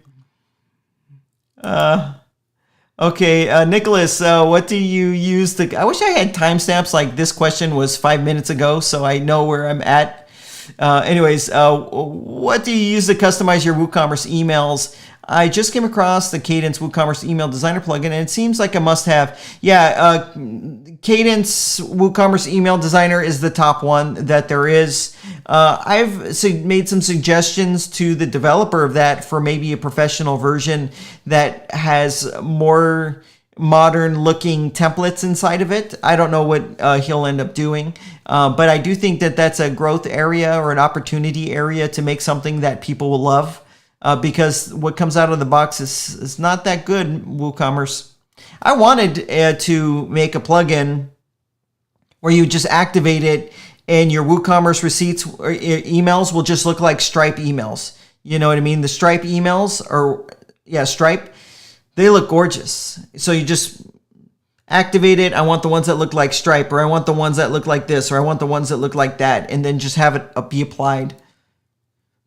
Okay, Nicholas, what do you use to... I wish I had timestamps like this question was 5 minutes ago, so I know where I'm at. What do you use to customize your WooCommerce emails? I just came across the Cadence WooCommerce email designer plugin, and it seems like a must-have. Yeah, Cadence WooCommerce email designer is the top one that there is. I've made some suggestions to the developer of that for maybe a professional version that has more modern-looking templates inside of it. I don't know what he'll end up doing, but I do think that that's a growth area or an opportunity area to make something that people will love. Because what comes out of the box is not that good, WooCommerce. I wanted to make a plugin where you just activate it and your WooCommerce receipts or emails will just look like Stripe emails. You know what I mean? The Stripe emails Stripe, they look gorgeous. So you just activate it. I want the ones that look like Stripe, or I want the ones that look like this, or I want the ones that look like that, and then just have it be applied.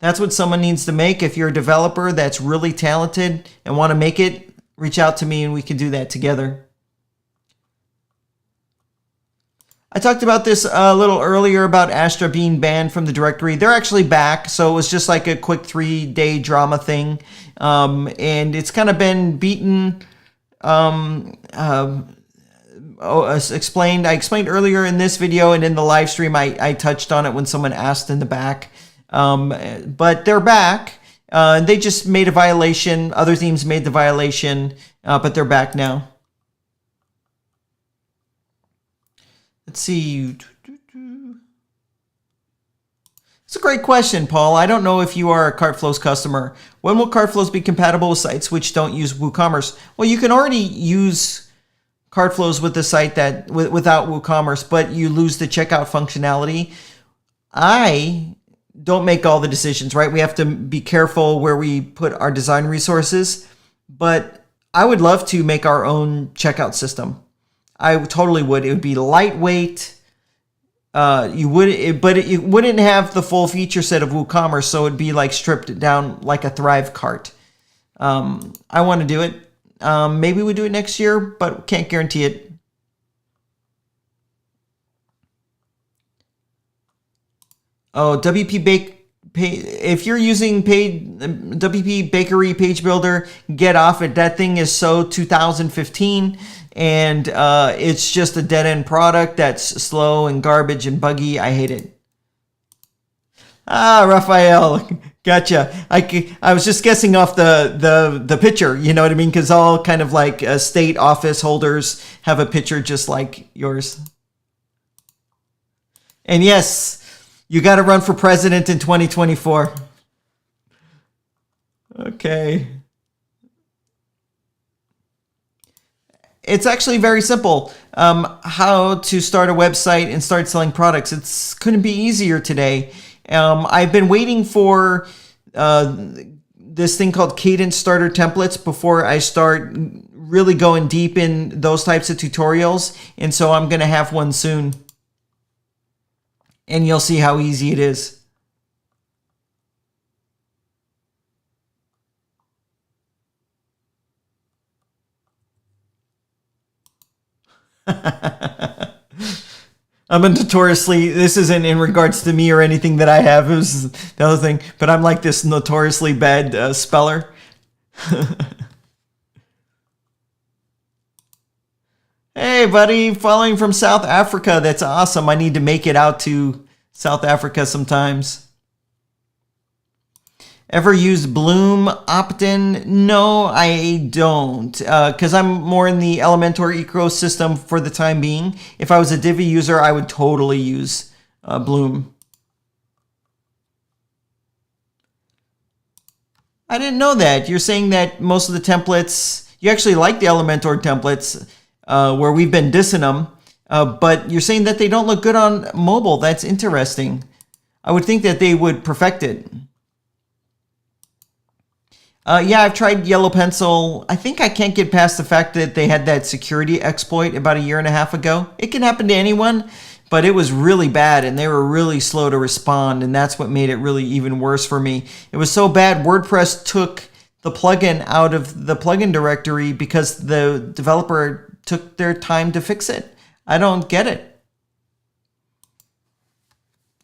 That's what someone needs to make. If you're a developer that's really talented and want to make it, reach out to me and we can do that together. I talked about this a little earlier about Astra being banned from the directory. They're actually back, so it was just like a quick 3-day drama thing. And it's kind of been beaten. I explained earlier in this video, and in the live stream I touched on it when someone asked in the back. But they're back. They just made a violation. Other themes made the violation, but they're back now. Let's see. It's a great question, Paul. I don't know if you are a CartFlows customer. When will CartFlows be compatible with sites which don't use WooCommerce? Well, you can already use CartFlows with the site that without WooCommerce, but you lose the checkout functionality. I don't make all the decisions, right? We have to be careful where we put our design resources, but I would love to make our own checkout system. I totally would. It would be lightweight. But you wouldn't have the full feature set of WooCommerce, so it'd be like stripped down like a Thrive cart. I want to do it. Maybe we do it next year, but can't guarantee it. Oh, if you're using WP Bakery Page Builder, get off it. That thing is so 2015, and it's just a dead end product that's slow and garbage and buggy. I hate it. Ah, Raphael, gotcha. I was just guessing off the picture, you know what I mean? Because all kind of like state office holders have a picture just like yours. And yes, you got to run for president in 2024. Okay. It's actually very simple. How to start a website and start selling products. It's couldn't be easier today. I've been waiting for this thing called Cadence Starter Templates before I start really going deep in those types of tutorials. And so I'm going to have one soon. And you'll see how easy it is. I'm a notoriously, this isn't in regards to me or anything that I have, it was the other thing, but I'm like this notoriously bad speller. Hey buddy, following from South Africa, that's awesome. I need to make it out to South Africa sometimes. Ever use Bloom opt-in? No, I don't, because I'm more in the Elementor ecosystem for the time being. If I was a Divi user, I would totally use Bloom. I didn't know that. You're saying that most of the templates, you actually like the Elementor templates, where we've been dissing them, but you're saying that they don't look good on mobile. That's interesting. I would think that they would perfect it. Yeah, I've tried Yellow Pencil. I think I can't get past the fact that they had that security exploit about 1.5 years ago. It can happen to anyone, but it was really bad and they were really slow to respond, and that's what made it really even worse for me. It was so bad, WordPress took the plugin out of the plugin directory because the developer took their time to fix it. I don't get it.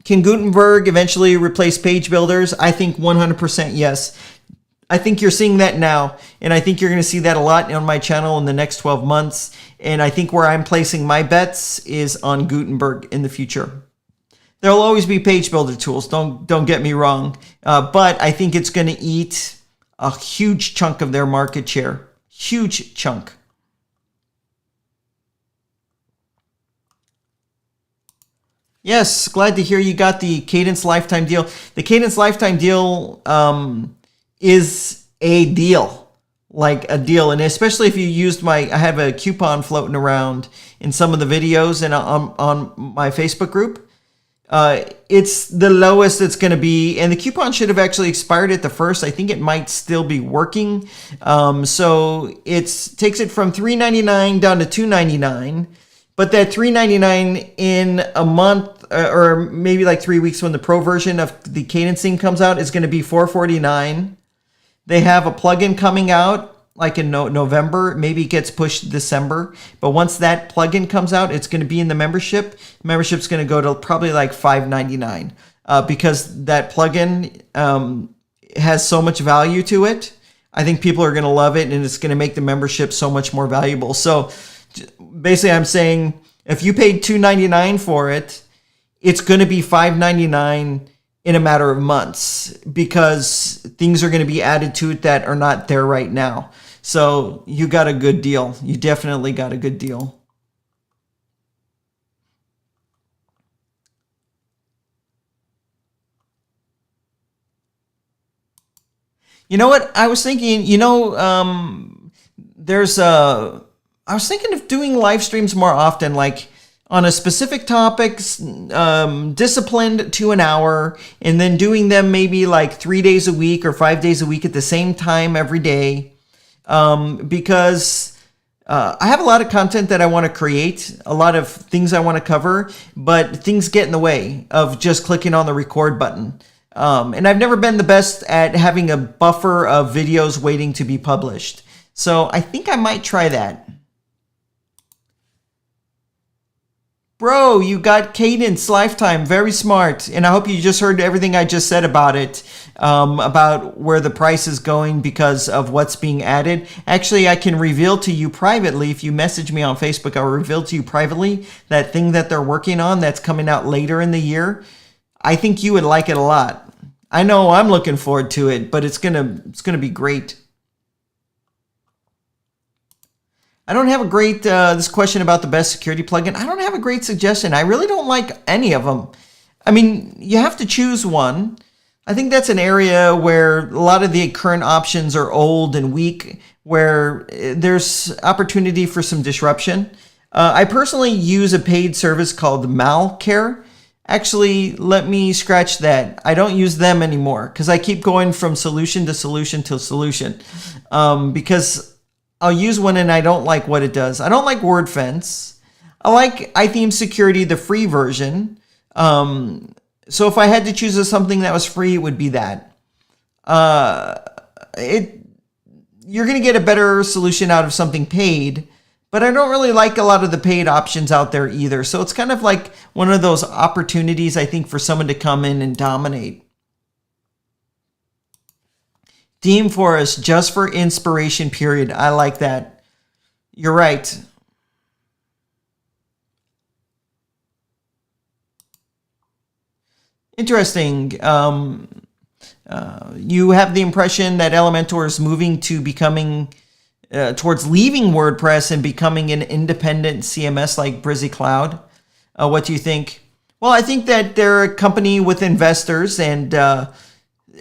Can Gutenberg eventually replace page builders? I think 100% yes. I think you're seeing that now, and I think you're going to see that a lot on my channel in the next 12 months. And I think where I'm placing my bets is on Gutenberg in the future. There'll always be page builder tools, don't get me wrong, but I think it's going to eat a huge chunk of their market share. Huge chunk. Yes, glad to hear you got the Cadence lifetime deal. The Cadence lifetime deal is a deal, like a deal. And especially if you used I have a coupon floating around in some of the videos and on my Facebook group. It's the lowest it's going to be. And the coupon should have actually expired at the first. I think it might still be working. So it takes it from $3.99 down to $2.99. But that $3.99 in a month or maybe like 3 weeks when the pro version of the cadencing comes out is going to be $4.49. They have a plugin coming out like in November, maybe it gets pushed December. But once that plugin comes out, it's going to be in the membership. Membership's going to go to probably like $5.99 because that plugin has so much value to it. I think people are going to love it, and it's going to make the membership so much more valuable. So basically, I'm saying if you paid $2.99 for it, it's going to be $5.99 in a matter of months because things are going to be added to it that are not there right now. So you got a good deal. You definitely got a good deal. You know what? I was thinking, I was thinking of doing live streams more often, like on a specific topic, disciplined to an hour, and then doing them maybe like 3 days a week or 5 days a week at the same time every day. Because I have a lot of content that I want to create, a lot of things I want to cover, but things get in the way of just clicking on the record button. And I've never been the best at having a buffer of videos waiting to be published. So I think I might try that. Bro, you got Cadence lifetime. Very smart. And I hope you just heard everything I just said about it, about where the price is going because of what's being added. Actually, I can reveal to you privately. If you message me on Facebook, I'll reveal to you privately that thing that they're working on that's coming out later in the year. I think you would like it a lot. I know I'm looking forward to it, but it's gonna be great. I don't have a great, this question about the best security plugin. I don't have a great suggestion. I really don't like any of them. I mean, you have to choose one. I think that's an area where a lot of the current options are old and weak, where there's opportunity for some disruption. I personally use a paid service called Malcare. Actually, let me scratch that. I don't use them anymore because I keep going from solution to solution to solution, because I'll use one and I don't like what it does. I don't like WordFence. I like iTheme Security, the free version. So if I had to choose something that was free, it would be that. You're going to get a better solution out of something paid, but I don't really like a lot of the paid options out there either. So it's kind of like one of those opportunities, I think, for someone to come in and dominate. ThemeForest, just for inspiration, period. I like that. You're right. Interesting. You have the impression that Elementor is moving to becoming, towards leaving WordPress and becoming an independent CMS like Brizy Cloud. What do you think? Well, I think that they're a company with investors, and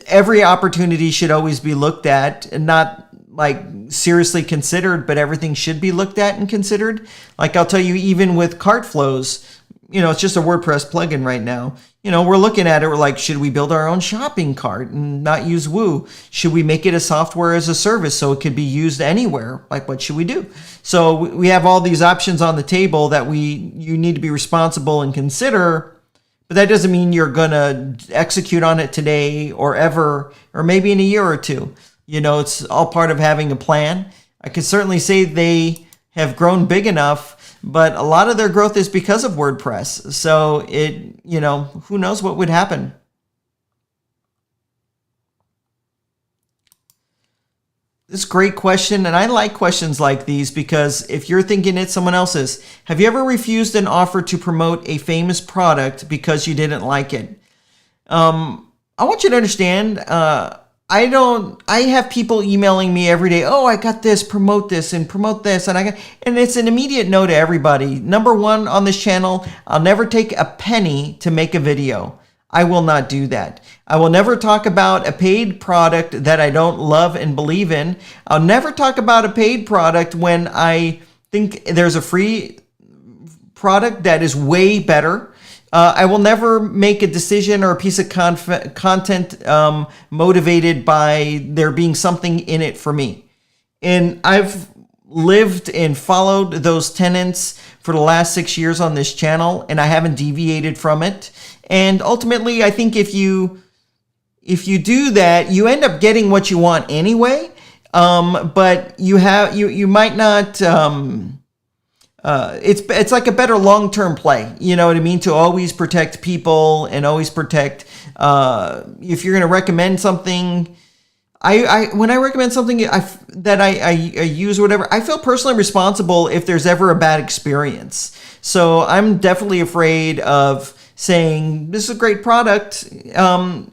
every opportunity should always be looked at and not like seriously considered, but everything should be looked at and considered. Like I'll tell you, even with CartFlows, it's just a WordPress plugin right now. We're looking at it. We're like, should we build our own shopping cart and not use Woo? Should we make it a software as a service so it could be used anywhere? Like, what should we do? So we have all these options on the table that you need to be responsible and consider. But that doesn't mean you're going to execute on it today or ever, or maybe in a year or two. It's all part of having a plan. I can certainly say they have grown big enough, but a lot of their growth is because of WordPress. So who knows what would happen. This is a great question, and I like questions like these because if you're thinking it, someone else is. Have you ever refused an offer to promote a famous product because you didn't like it? I want you to understand, I have people emailing me every day, oh, I got this, promote this, and promote this, and it's an immediate no to everybody. Number one, on this channel, I'll never take a penny to make a video. I will not do that. I will never talk about a paid product that I don't love and believe in. I'll never talk about a paid product when I think there's a free product that is way better. I will never make a decision or a piece of content motivated by there being something in it for me. And I've lived and followed those tenets for the last 6 years on this channel, and I haven't deviated from it. And ultimately, I think if you do that, you end up getting what you want anyway. But you might not. It's like a better long-term play. You know what I mean? To always protect people and always protect. If you're going to recommend something, when I recommend something that I use or whatever, I feel personally responsible if there's ever a bad experience. So I'm definitely afraid of saying this is a great product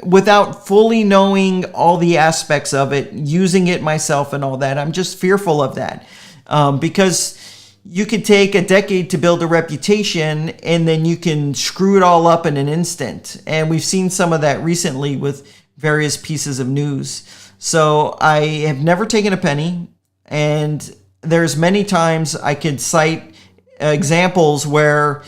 without fully knowing all the aspects of it, using it myself and all that. I'm just fearful of that because you could take a decade to build a reputation and then you can screw it all up in an instant. And we've seen some of that recently with various pieces of news. So I have never taken a penny, and there's many times I could cite examples where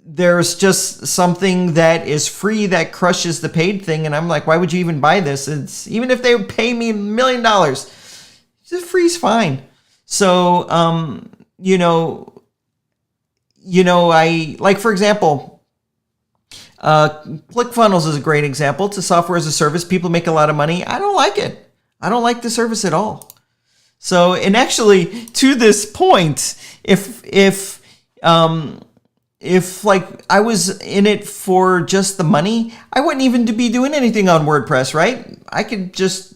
there's just something that is free that crushes the paid thing, and I'm like, why would you even buy this? It's even if they pay me $1 million, just free's fine. So I like, for example, ClickFunnels is a great example. It's a software as a service. People make a lot of money. I don't like it. I don't like the service at all. So, and actually, to this point, if If like I was in it for just the money, I wouldn't even be doing anything on WordPress, right? I could just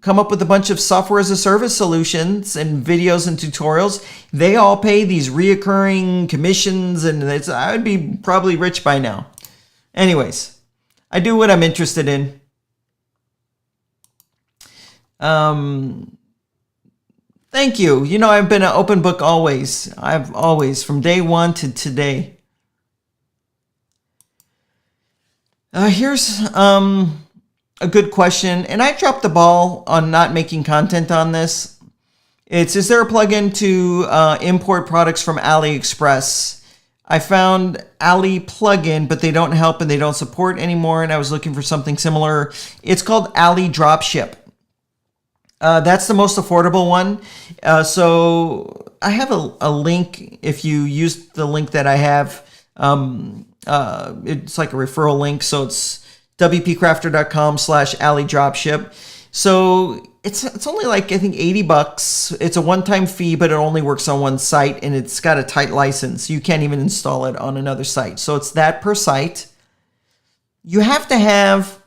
come up with a bunch of software as a service solutions and videos and tutorials. They all pay these reoccurring commissions, and I would be probably rich by now. Anyways, I do what I'm interested in. Thank you. You know, I've been an open book always. I've always, from day one to today. Here's a good question, and I dropped the ball on not making content on this. Is there a plugin to import products from AliExpress? I found Ali plugin, but they don't help and they don't support anymore, and I was looking for something similar. It's called Ali Dropship. That's the most affordable one. So I have a link. If you use the link that I have, it's like a referral link. So it's WPCrafter.com/Ali Dropship. So it's only like, I think, $80. It's a one-time fee, but it only works on one site, and it's got a tight license. You can't even install it on another site. So it's that per site. You have to have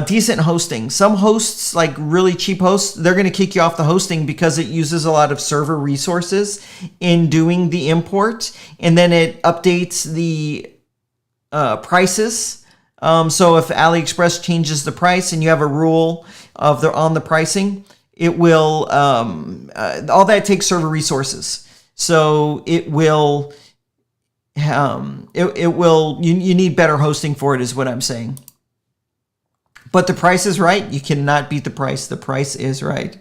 decent hosting. Some hosts, like really cheap hosts, they're going to kick you off the hosting because it uses a lot of server resources in doing the import, and then it updates the prices. So if AliExpress changes the price and you have a rule on the pricing, it will all that takes server resources. So it will you need better hosting for it, is what I'm saying. But the price is right. You cannot beat the price. The price is right.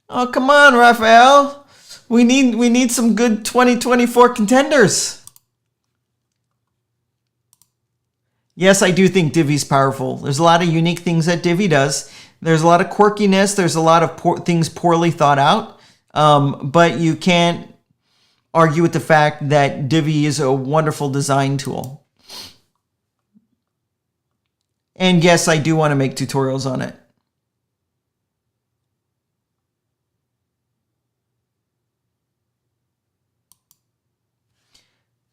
Oh, come on, Raphael. We need some good 2024 contenders. Yes, I do think Divi's powerful. There's a lot of unique things that Divi does. There's a lot of quirkiness. There's a lot of things poorly thought out. But you can't argue with the fact that Divi is a wonderful design tool. And yes, I do want to make tutorials on it.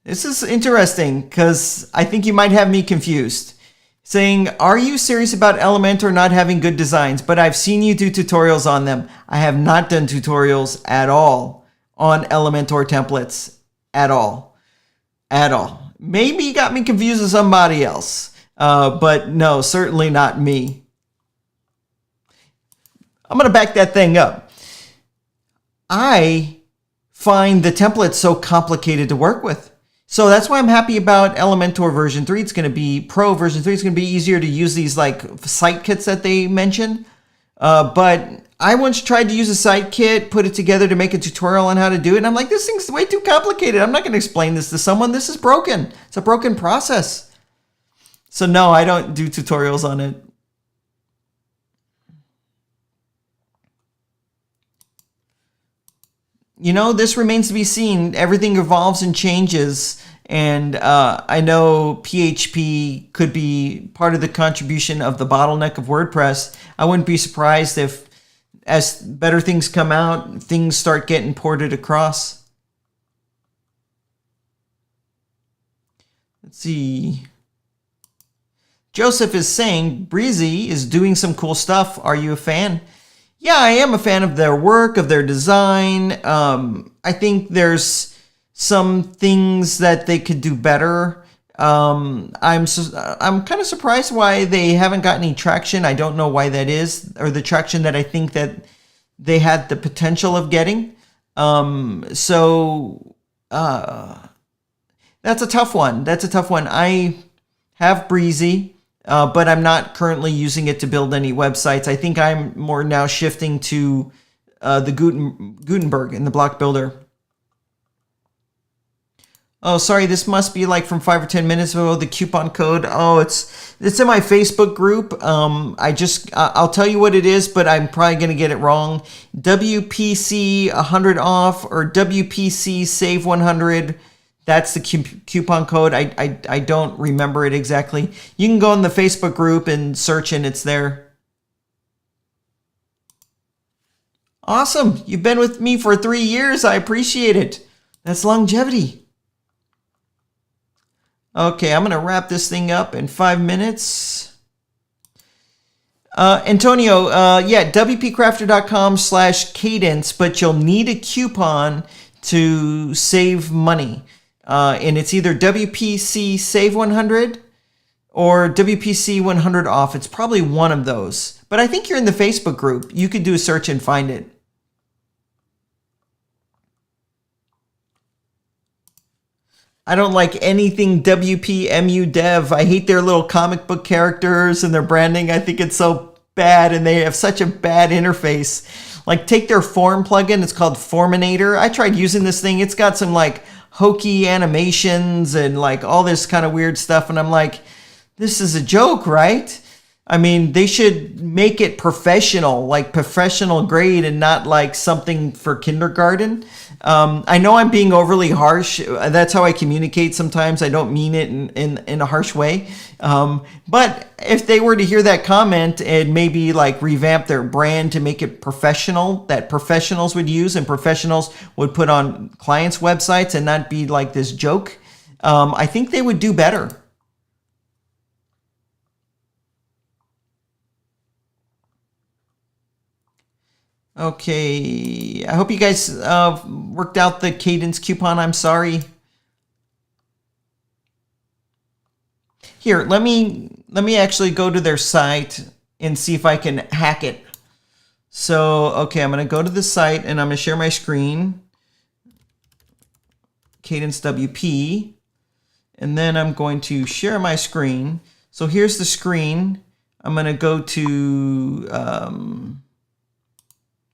This is interesting because I think you might have me confused. Saying, are you serious about Elementor not having good designs? But I've seen you do tutorials on them. I have not done tutorials at all on Elementor templates. At all. At all. Maybe you got me confused with somebody else. But no, certainly not me. I'm going to back that thing up. I find the templates so complicated to work with. So that's why I'm happy about Elementor version 3. It's going to be Pro version 3. It's going to be easier to use these like site kits that they mentioned. But I once tried to use a site kit, put it together to make a tutorial on how to do it. And I'm like, this thing's way too complicated. I'm not going to explain this to someone. This is broken. It's a broken process. So no, I don't do tutorials on it. You know, this remains to be seen. Everything evolves and changes. And I know PHP could be part of the contribution of the bottleneck of WordPress. I wouldn't be surprised if, as better things come out, things start getting ported across. Let's see. Joseph is saying, Brizy is doing some cool stuff. Are you a fan? Yeah, I am a fan of their work, of their design. I think there's some things that they could do better. I'm kind of surprised why they haven't got any traction. I don't know why that is, or the traction that I think that they had the potential of getting. That's a tough one. That's a tough one. I have Brizy. But I'm not currently using it to build any websites. I think I'm more now shifting to the Gutenberg in the block builder. Oh, sorry, this must be like from 5 or 10 minutes ago, the coupon code. Oh, it's in my Facebook group. I'll tell you what it is, but I'm probably going to get it wrong. WPC 100 off or WPC save 100. That's the coupon code. I don't remember it exactly. You can go in the Facebook group and search and it's there. Awesome. You've been with me for 3 years. I appreciate it. That's longevity. Okay, I'm going to wrap this thing up in 5 minutes. Antonio, yeah, WPCrafter.com/cadence, but you'll need a coupon to save money. And it's either WPC Save 100 or WPC 100 off. It's probably one of those. But I think you're in the Facebook group. You could do a search and find it. I don't like anything WPMU Dev. I hate their little comic book characters and their branding. I think it's so bad, and they have such a bad interface. Like, take their form plugin. It's called Forminator. I tried using this thing. It's got some like hokey animations and like all this kind of weird stuff. And I'm like, this is a joke, right? I mean, they should make it professional, like professional grade, and not like something for kindergarten. I know I'm being overly harsh. That's how I communicate sometimes. I don't mean it in a harsh way. But if they were to hear that comment and maybe like revamp their brand to make it professional, that professionals would use and professionals would put on clients' websites and not be like this joke, I think they would do better. Okay, I hope you guys worked out the Cadence coupon. I'm sorry. Here, let me actually go to their site and see if I can hack it. So, okay, I'm going to go to the site and I'm going to share my screen. Cadence WP. And then I'm going to share my screen. So here's the screen. I'm going to go to...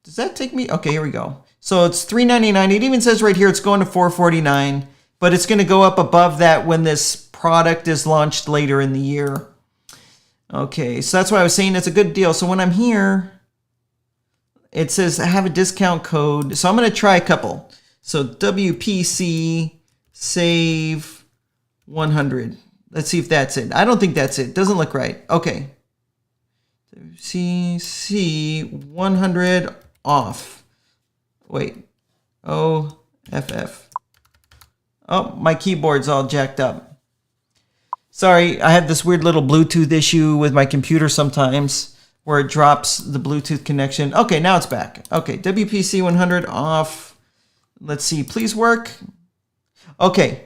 does that take me? Okay, here we go. So it's $3.99. It even says right here it's going to $4.49, but it's going to go up above that when this product is launched later in the year. Okay, so that's why I was saying it's a good deal. So when I'm here, it says I have a discount code. So I'm going to try a couple. So WPC Save 100. Let's see if that's it. I don't think that's it. Doesn't look right. Okay. WPC 100 off. Wait. OFF. Oh, my keyboard's all jacked up. Sorry, I have this weird little Bluetooth issue with my computer sometimes where it drops the Bluetooth connection. Okay, now it's back. Okay, WPC 100 off. Let's see, please work. Okay,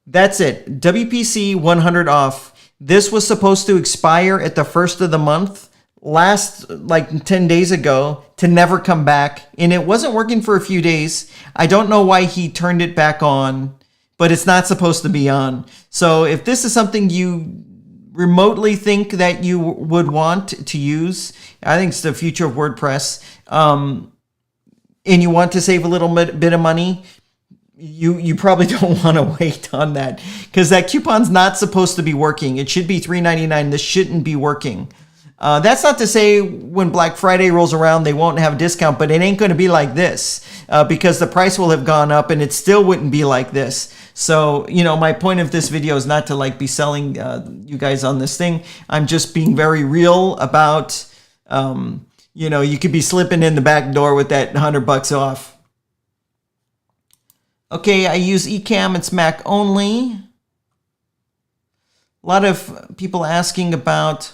that's it. WPC 100 off. This was supposed to expire at the first of the month. Last like 10 days ago to never come back, and it wasn't working for a few days. I don't know why he turned it back on, but it's not supposed to be on. So if this is something you remotely think that you would want to use, I think it's the future of WordPress, and you want to save a little bit of money, you probably don't want to wait on that, because that coupon's not supposed to be working. It should be $3.99. This shouldn't be working. That's not to say when Black Friday rolls around, they won't have a discount, but it ain't going to be like this because the price will have gone up and it still wouldn't be like this. So, you know, my point of this video is not to like be selling you guys on this thing. I'm just being very real about, you know, you could be slipping in the back door with that $100 off. Okay, I use Ecamm. It's Mac only. A lot of people asking about...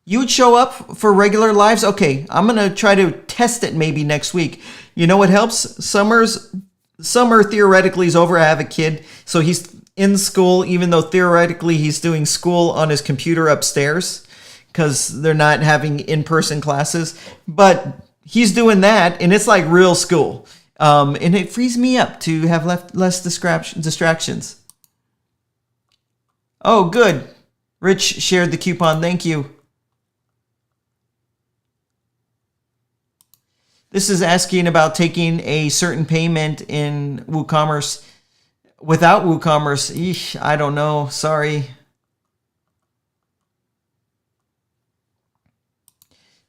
You would show up for regular lives? Okay, I'm going to try to test it maybe next week. You know what helps? Summer theoretically is over. I have a kid, so he's in school, even though theoretically he's doing school on his computer upstairs because they're not having in-person classes. But he's doing that, and it's like real school. And it frees me up to have less distractions. Oh, good. Rich shared the coupon. Thank you. This is asking about taking a certain payment in WooCommerce. Without WooCommerce, eesh, I don't know. Sorry.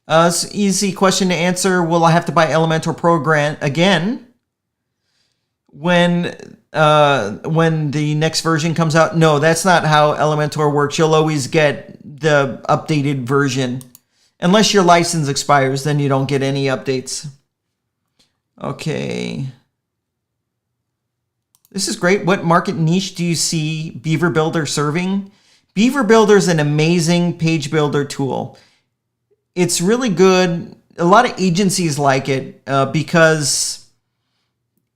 It's an easy question to answer. Will I have to buy Elementor Pro again when the next version comes out? No, that's not how Elementor works. You'll always get the updated version. Unless your license expires, then you don't get any updates. Okay. This is great. What market niche do you see Beaver Builder serving? Beaver Builder is an amazing page builder tool. It's really good. A lot of agencies like it because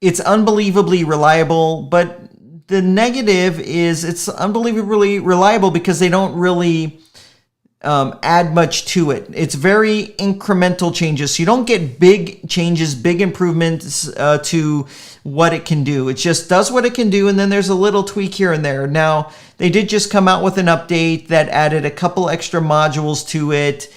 it's unbelievably reliable, but the negative is it's unbelievably reliable because they don't really add much to it. It's very incremental changes. So you don't get big changes, big improvements to what it can do. It just does what it can do, and then there's a little tweak here and there. Now, they did just come out with an update that added a couple extra modules to it,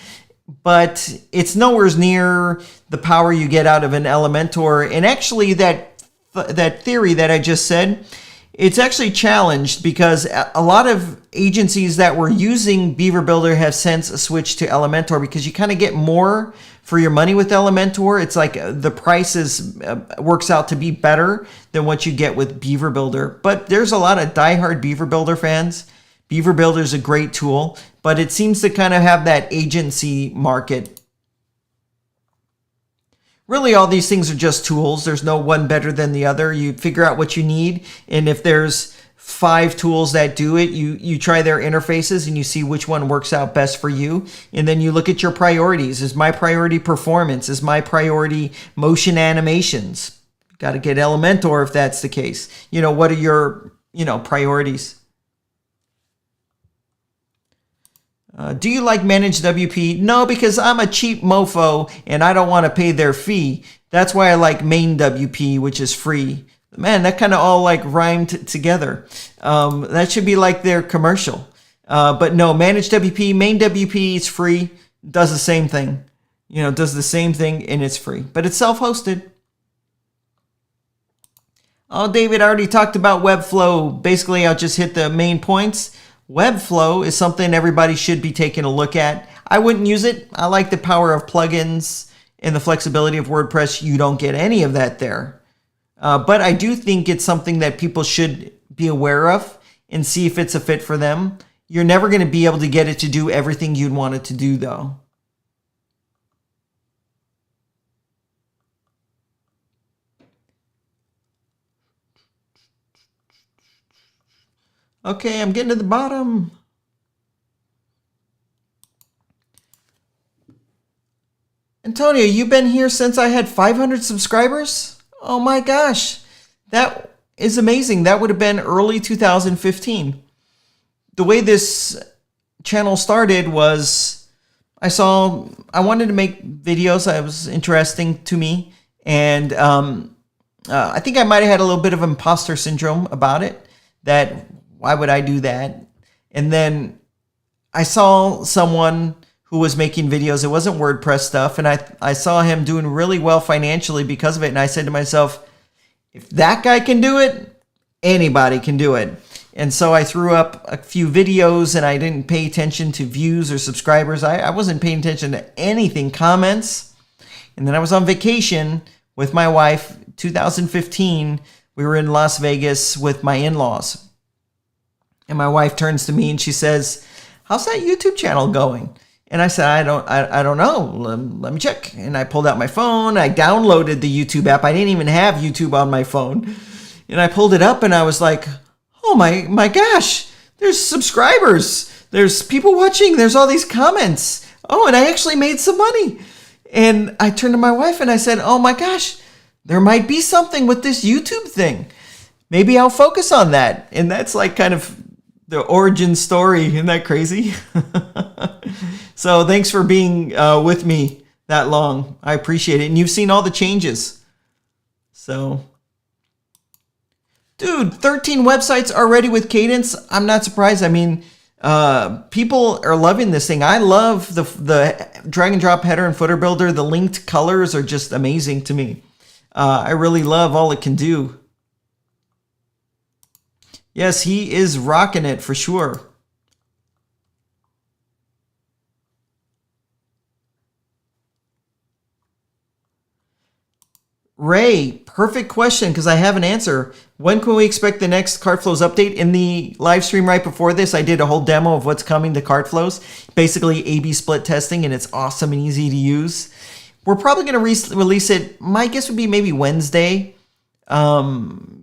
but it's nowhere near the power you get out of an Elementor. And actually, that theory that I just said, it's actually challenged because a lot of agencies that were using Beaver Builder have since switched to Elementor because you kind of get more for your money with Elementor. It's like the price works out to be better than what you get with Beaver Builder. But there's a lot of diehard Beaver Builder fans. Beaver Builder is a great tool, but it seems to kind of have that agency market. Really, all these things are just tools. There's no one better than the other. You figure out what you need, and if there's 5 tools that do it, you try their interfaces and you see which one works out best for you, and then you look at your priorities. Is my priority performance? Is my priority motion animations? Got to get Elementor if that's the case. What are your priorities? Do you like ManageWP? No, because I'm a cheap mofo and I don't want to pay their fee. That's why I like MainWP, which is free. Man, that kind of all like rhymed together. That should be like their commercial. But no, ManageWP is free. Does the same thing. Does the same thing and it's free. But it's self-hosted. Oh, David, I already talked about Webflow. Basically, I'll just hit the main points. Webflow is something everybody should be taking a look at. I wouldn't use it. I like the power of plugins and the flexibility of WordPress. You don't get any of that there. But I do think it's something that people should be aware of and see if it's a fit for them. You're never going to be able to get it to do everything you'd want it to do, though. Okay, I'm getting to the bottom. Antonio, you've been here since I had 500 subscribers? Oh my gosh, that is amazing. That would have been early 2015. The way this channel started was I wanted to make videos that was interesting to me. And I think I might have had a little bit of imposter syndrome about it. That why would I do that? And then I saw someone who was making videos. It wasn't WordPress stuff. And I saw him doing really well financially because of it. And I said to myself, if that guy can do it, anybody can do it. And so I threw up a few videos and I didn't pay attention to views or subscribers. I wasn't paying attention to anything, comments. And then I was on vacation with my wife, 2015. We were in Las Vegas with my in-laws. And my wife turns to me and she says, "How's that YouTube channel going?" And I said, I don't know. Let me check. And I pulled out my phone. I downloaded the YouTube app. I didn't even have YouTube on my phone. And I pulled it up and I was like, oh my gosh, there's subscribers. There's people watching. There's all these comments. Oh, and I actually made some money. And I turned to my wife and I said, oh my gosh, there might be something with this YouTube thing. Maybe I'll focus on that. And that's like kind of the origin story. Isn't that crazy? So thanks for being with me that long. I appreciate it. And you've seen all the changes. So, dude, 13 websites already with Cadence. I'm not surprised. I mean, people are loving this thing. I love the drag and drop header and footer builder. The linked colors are just amazing to me. I really love all it can do. Yes, he is rocking it for sure. Ray, perfect question because I have an answer. When can we expect the next CartFlows update? In the live stream right before this, I did a whole demo of what's coming to CartFlows. Basically A/B split testing, and it's awesome and easy to use. We're probably going to release it, my guess would be maybe Wednesday.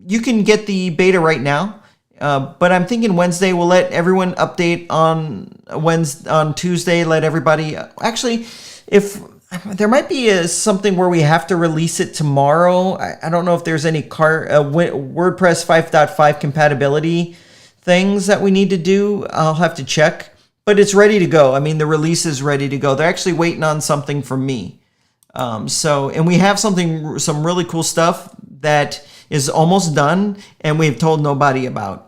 you can get the beta right now. But I'm thinking Wednesday. We'll let everyone update on Tuesday. Let everybody actually, if there might be something where we have to release it tomorrow. I don't know if there's any WordPress 5.5 compatibility things that we need to do. I'll have to check, but it's ready to go. I mean, the release is ready to go. They're actually waiting on something from me. And we have some really cool stuff that is almost done and we've told nobody about.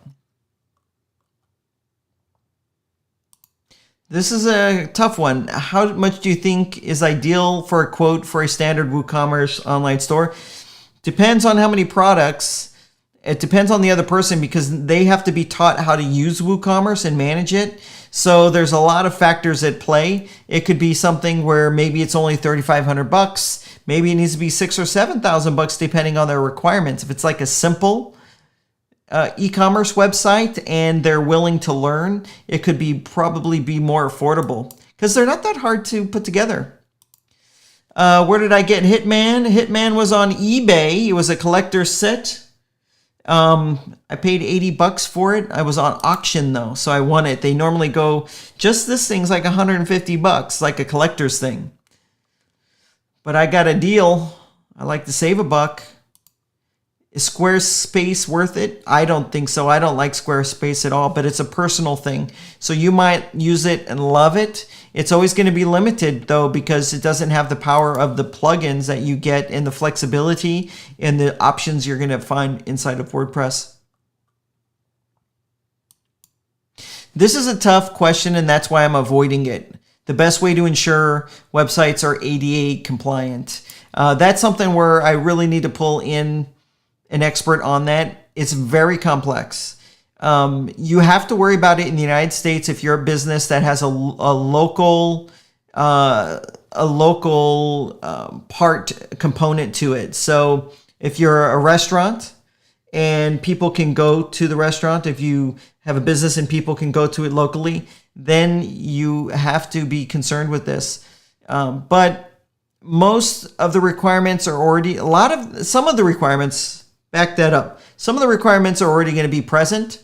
This is a tough one. How much do you think is ideal for a quote for a standard WooCommerce online store? Depends on how many products. It depends on the other person because they have to be taught how to use WooCommerce and manage it. So there's a lot of factors at play. It could be something where maybe it's only $3,500. Maybe it needs to be $6,000 or $7,000 depending on their requirements. If it's like a simple e-commerce website and they're willing to learn, it could probably be more affordable because they're not that hard to put together. Where did I get Hitman? Hitman was on eBay. It was a collector's set. I paid $80 for it. I was on auction though, so I won it. They normally go, just this thing's like $150, like a collector's thing. But I got a deal. I like to save $1. Is Squarespace worth it? I don't think so. I don't like Squarespace at all, but it's a personal thing. So you might use it and love it. It's always going to be limited though, because it doesn't have the power of the plugins that you get and the flexibility and the options you're going to find inside of WordPress. This is a tough question and that's why I'm avoiding it. The best way to ensure websites are ADA compliant. That's something where I really need to pull in an expert on that. It's very complex. You have to worry about it in the United States if you're a business that has a local part component to it. So if you're a restaurant and people can go to the restaurant, if you have a business and people can go to it locally, then you have to be concerned with this. But most of the requirements are already, some of the requirements, back that up. Some of the requirements are already going to be present.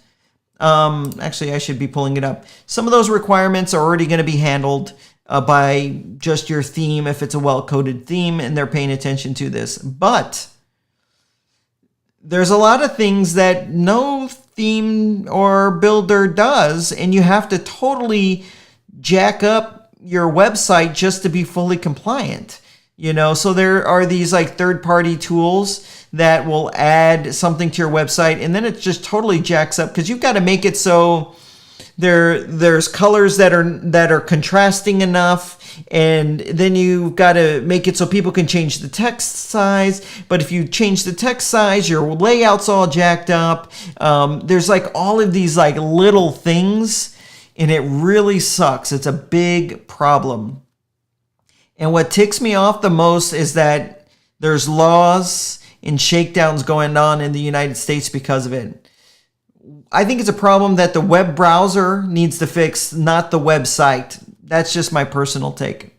Actually, I should be pulling it up. Some of those requirements are already going to be handled by just your theme if it's a well-coded theme and they're paying attention to this. But there's a lot of things that no theme or builder does, and you have to totally jack up your website just to be fully compliant. So there are these like third-party tools that will add something to your website, and then it just totally jacks up because you've got to make it so there's colors that are contrasting enough, and then you've got to make it so people can change the text size. But if you change the text size, your layout's all jacked up. There's like all of these like little things, and it really sucks. It's a big problem. And what ticks me off the most is that there's laws and shakedowns going on in the United States because of it. I think it's a problem that the web browser needs to fix, not the website. That's just my personal take.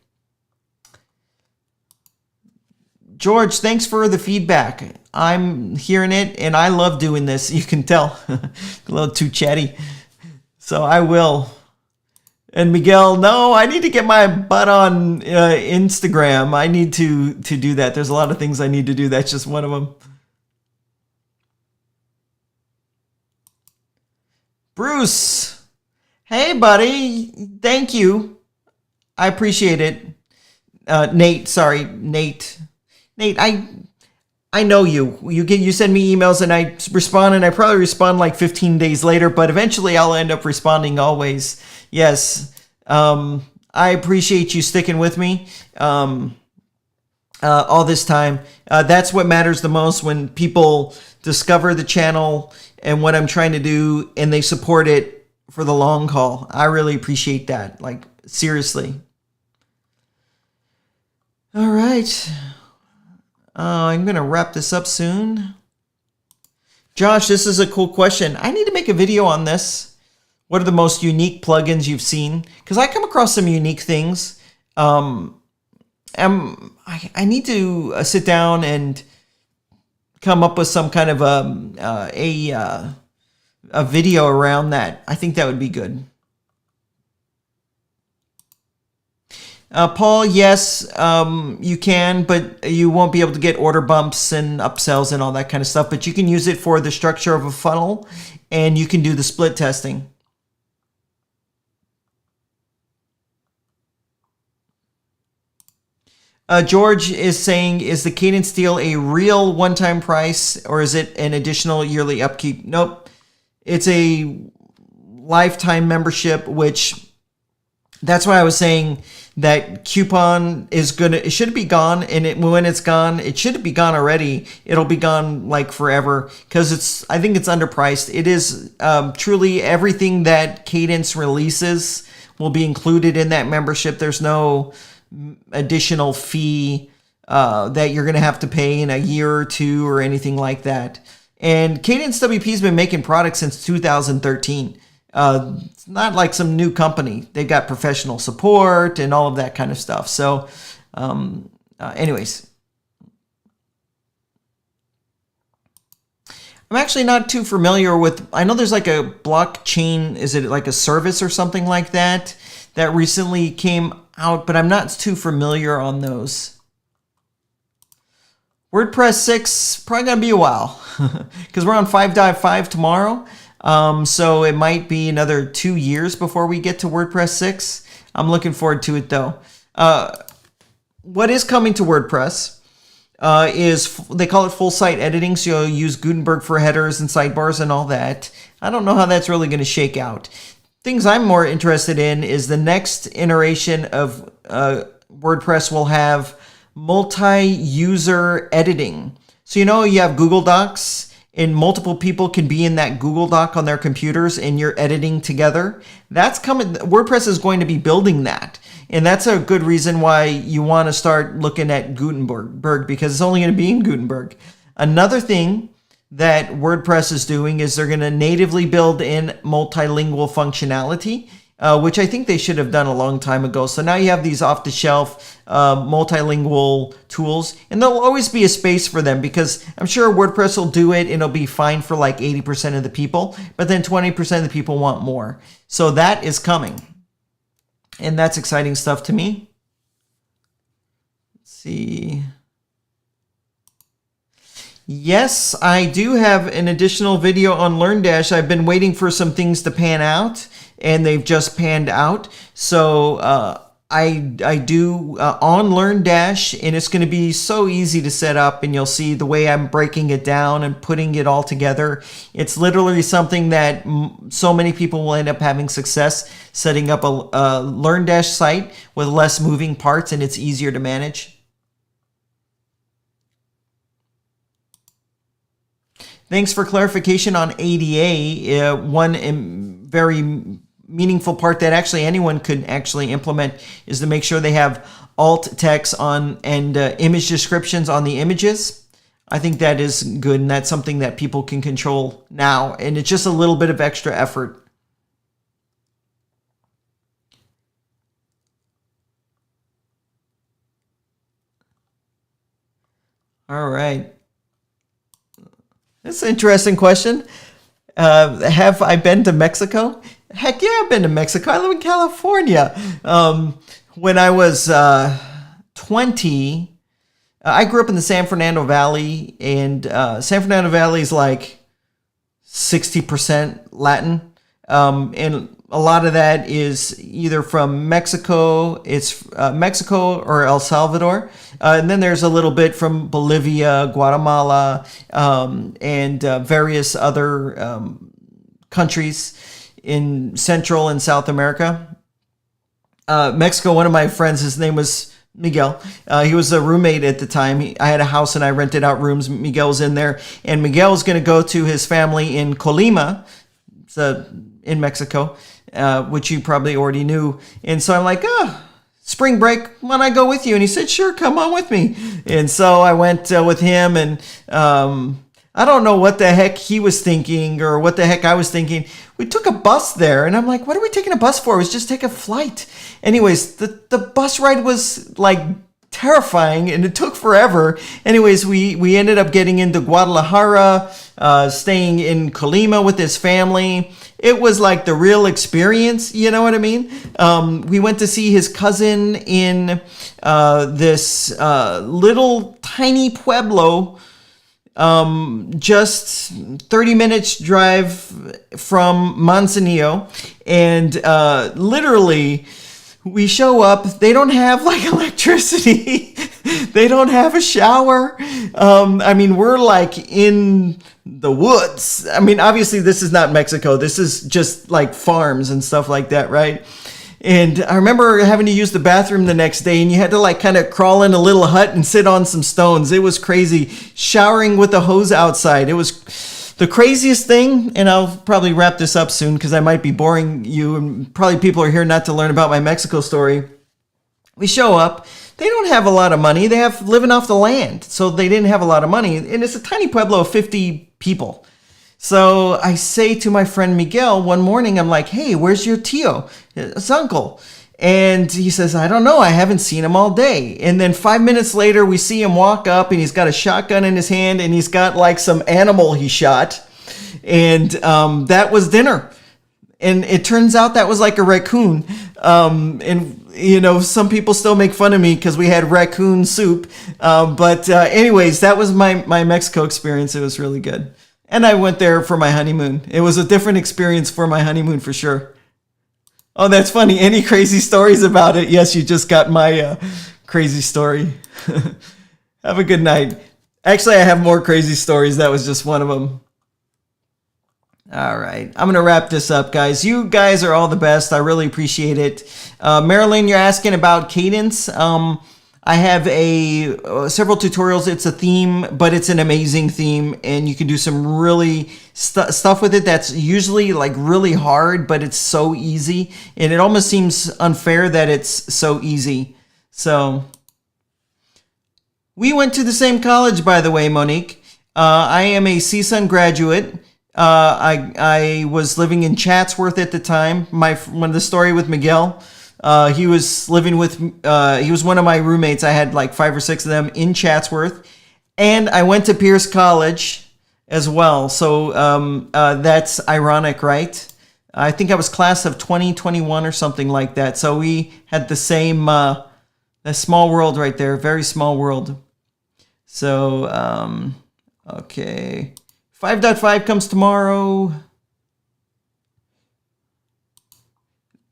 George, thanks for the feedback. I'm hearing it and I love doing this. You can tell. A little too chatty. So I will. And Miguel, no, I need to get my butt on Instagram. I need to do that. There's a lot of things I need to do. That's just one of them. Bruce, hey, buddy. Thank you. I appreciate it. Nate, I know you. You send me emails and I respond, and I probably respond like 15 days later, but eventually I'll end up responding always. Yes. I appreciate you sticking with me all this time. That's what matters the most, when people discover the channel and what I'm trying to do and they support it for the long haul. I really appreciate that. Like, seriously. All right. I'm going to wrap this up soon. Josh, this is a cool question. I need to make a video on this. What are the most unique plugins you've seen? Because I come across some unique things. I need to sit down and come up with some kind of a video around that. I think that would be good. Paul, yes, you can, but you won't be able to get order bumps and upsells and all that kind of stuff. But you can use it for the structure of a funnel, and you can do the split testing. George is saying, is the Cadence deal a real one-time price, or is it an additional yearly upkeep? Nope. It's a lifetime membership, which that's why I was saying that coupon is it should be gone, and when it's gone, it should be gone already. It'll be gone like forever, because I think it's underpriced. It is truly everything that Cadence releases will be included in that membership. There's no additional fee that you're going to have to pay in a year or two or anything like that. And Cadence WP has been making products since 2013. It's not like some new company. They've got professional support and all of that kind of stuff. So anyways, I'm actually not too familiar with, I know there's like a blockchain, is it like a service or something like that recently came out, but I'm not too familiar on those. WordPress 6, probably gonna be a while, because we're on 5.5 tomorrow. So it might be another 2 years before we get to WordPress 6. I'm looking forward to it though. What is coming to WordPress is, they call it full site editing. So you'll use Gutenberg for headers and sidebars and all that. I don't know how that's really going to shake out. Things I'm more interested in is the next iteration of WordPress will have multi-user editing. So you have Google Docs, and multiple people can be in that Google Doc on their computers, and you're editing together. That's coming. WordPress is going to be building that. And that's a good reason why you want to start looking at Gutenberg, because it's only going to be in Gutenberg. Another thing that WordPress is doing is they're going to natively build in multilingual functionality, which I think they should have done a long time ago. So now you have these off-the-shelf multilingual tools, and there'll always be a space for them, because I'm sure WordPress will do it and it'll be fine for like 80% of the people, but then 20% of the people want more. So that is coming, and that's exciting stuff to me. Let's see. Yes, I do have an additional video on LearnDash. I've been waiting for some things to pan out, and they've just panned out. So I do on LearnDash, and it's going to be so easy to set up, and you'll see the way I'm breaking it down and putting it all together. It's literally something that so many people will end up having success setting up a LearnDash site with less moving parts, and it's easier to manage. Thanks for clarification on ADA. One very meaningful part that actually anyone could actually implement is to make sure they have alt text on and image descriptions on the images. I think that is good, and that's something that people can control now, and it's just a little bit of extra effort. All right. That's an interesting question. Have I been to Mexico? Heck yeah, I've been to Mexico. I live in California. When I was 20, I grew up in the San Fernando Valley, and San Fernando Valley is like 60% Latin. And a lot of that is either from Mexico, it's Mexico or El Salvador. And then there's a little bit from Bolivia, Guatemala, and various other countries in Central and South America. Mexico, one of my friends, his name was Miguel. He was a roommate at the time. I had a house and I rented out rooms. Miguel was in there, and Miguel was going to go to his family in Colima, in Mexico, which you probably already knew. And so I'm like, spring break, why don't I go with you? And he said, sure, come on with me. And so I went with him, and I don't know what the heck he was thinking or what the heck I was thinking. We took a bus there, and I'm like, what are we taking a bus for? It was just take a flight. Anyways, the bus ride was like terrifying, and it took forever. Anyways, we ended up getting into Guadalajara, staying in Colima with his family. It was like the real experience, you know what I mean? We went to see his cousin in this little tiny pueblo, just 30 minutes drive from Manzanillo, and literally we show up. They don't have like electricity. They don't have a shower. I mean, we're like in the woods. I mean, obviously this is not Mexico. This is just like farms and stuff like that, right? And I remember having to use the bathroom the next day, and you had to like kind of crawl in a little hut and sit on some stones. It was crazy. Showering with a hose outside. It was the craziest thing, and I'll probably wrap this up soon because I might be boring you, and probably people are here not to learn about my Mexico story. We show up. They don't have a lot of money. They have living off the land, so they didn't have a lot of money. And it's a tiny pueblo of 50 people. So I say to my friend Miguel one morning, I'm like, hey, where's your tío? His uncle. And he says, I don't know. I haven't seen him all day. And then 5 minutes later, we see him walk up, and he's got a shotgun in his hand, and he's got like some animal he shot. And that was dinner. And it turns out that was like a raccoon. And, you know, some people still make fun of me because we had raccoon soup. But anyways, that was my Mexico experience. It was really good. And I went there for my honeymoon. It was a different experience for my honeymoon for sure. Oh, that's funny. Any crazy stories about it? Yes, you just got my crazy story. Have a good night. Actually, I have more crazy stories. That was just one of them. All right. I'm going to wrap this up, guys. You guys are all the best. I really appreciate it. Marilyn, you're asking about Cadence. I have several tutorials. It's a theme, but it's an amazing theme, and you can do some really stuff with it that's usually like really hard, but it's so easy, and it almost seems unfair that it's so easy. So we went to the same college, by the way, Monique. I am a CSUN graduate. I was living in Chatsworth at the time. When the story with Miguel. He was living with, he was one of my roommates. I had like 5 or 6 of them in Chatsworth, and I went to Pierce College as well. So, that's ironic, right? I think I was class of 2021 or something like that. So we had the same, a small world right there. Very small world. So, okay. 5.5 comes tomorrow.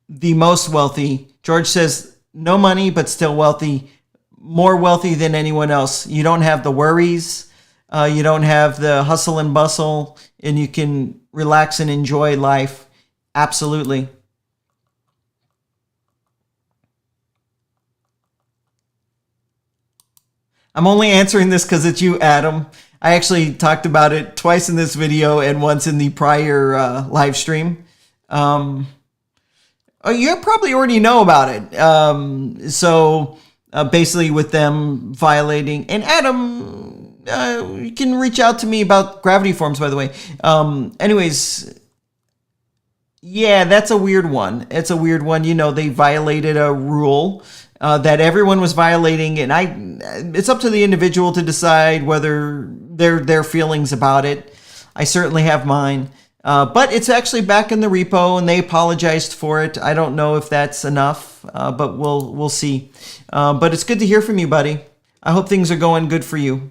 The most wealthy. George says, no money, but still wealthy. More wealthy than anyone else. You don't have the worries. You don't have the hustle and bustle. And you can relax and enjoy life. Absolutely. I'm only answering this because it's you, Adam. I actually talked about it twice in this video and once in the prior live stream. You probably already know about it. So basically with them violating, and Adam, you can reach out to me about gravity forms, by the way. Anyways, yeah, that's a weird one. It's a weird one. You know, they violated a rule that everyone was violating, and it's up to the individual to decide whether their feelings about it. I certainly have mine. But it's actually back in the repo, and they apologized for it. I don't know if that's enough, but we'll see. But it's good to hear from you, buddy. I hope things are going good for you.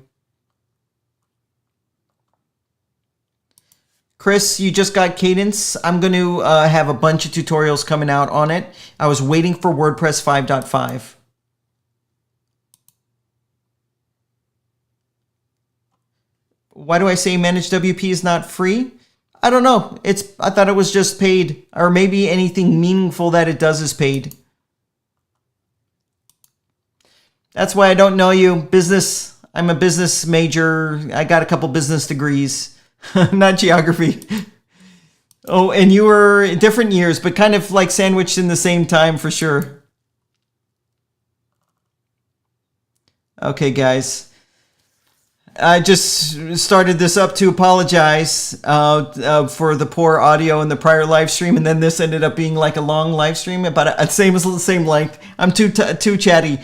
Chris, you just got Cadence. I'm going to have a bunch of tutorials coming out on it. I was waiting for WordPress 5.5. Why do I say ManageWP is not free? I don't know. I thought it was just paid, or maybe anything meaningful that it does is paid. That's why I don't know you. Business. I'm a business major. I got a couple business degrees, not geography. Oh, and you were in different years, but kind of like sandwiched in the same time for sure. Okay, guys. I just started this up to apologize for the poor audio in the prior live stream, and then this ended up being like a long live stream, about the same length. I'm too chatty.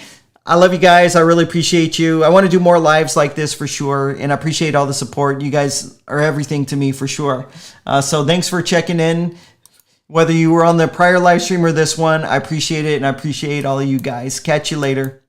I love you guys. I really appreciate you. I want to do more lives like this for sure. And I appreciate all the support. You guys are everything to me for sure. So thanks for checking in. Whether you were on the prior live stream or this one, I appreciate it. And I appreciate all of you guys. Catch you later.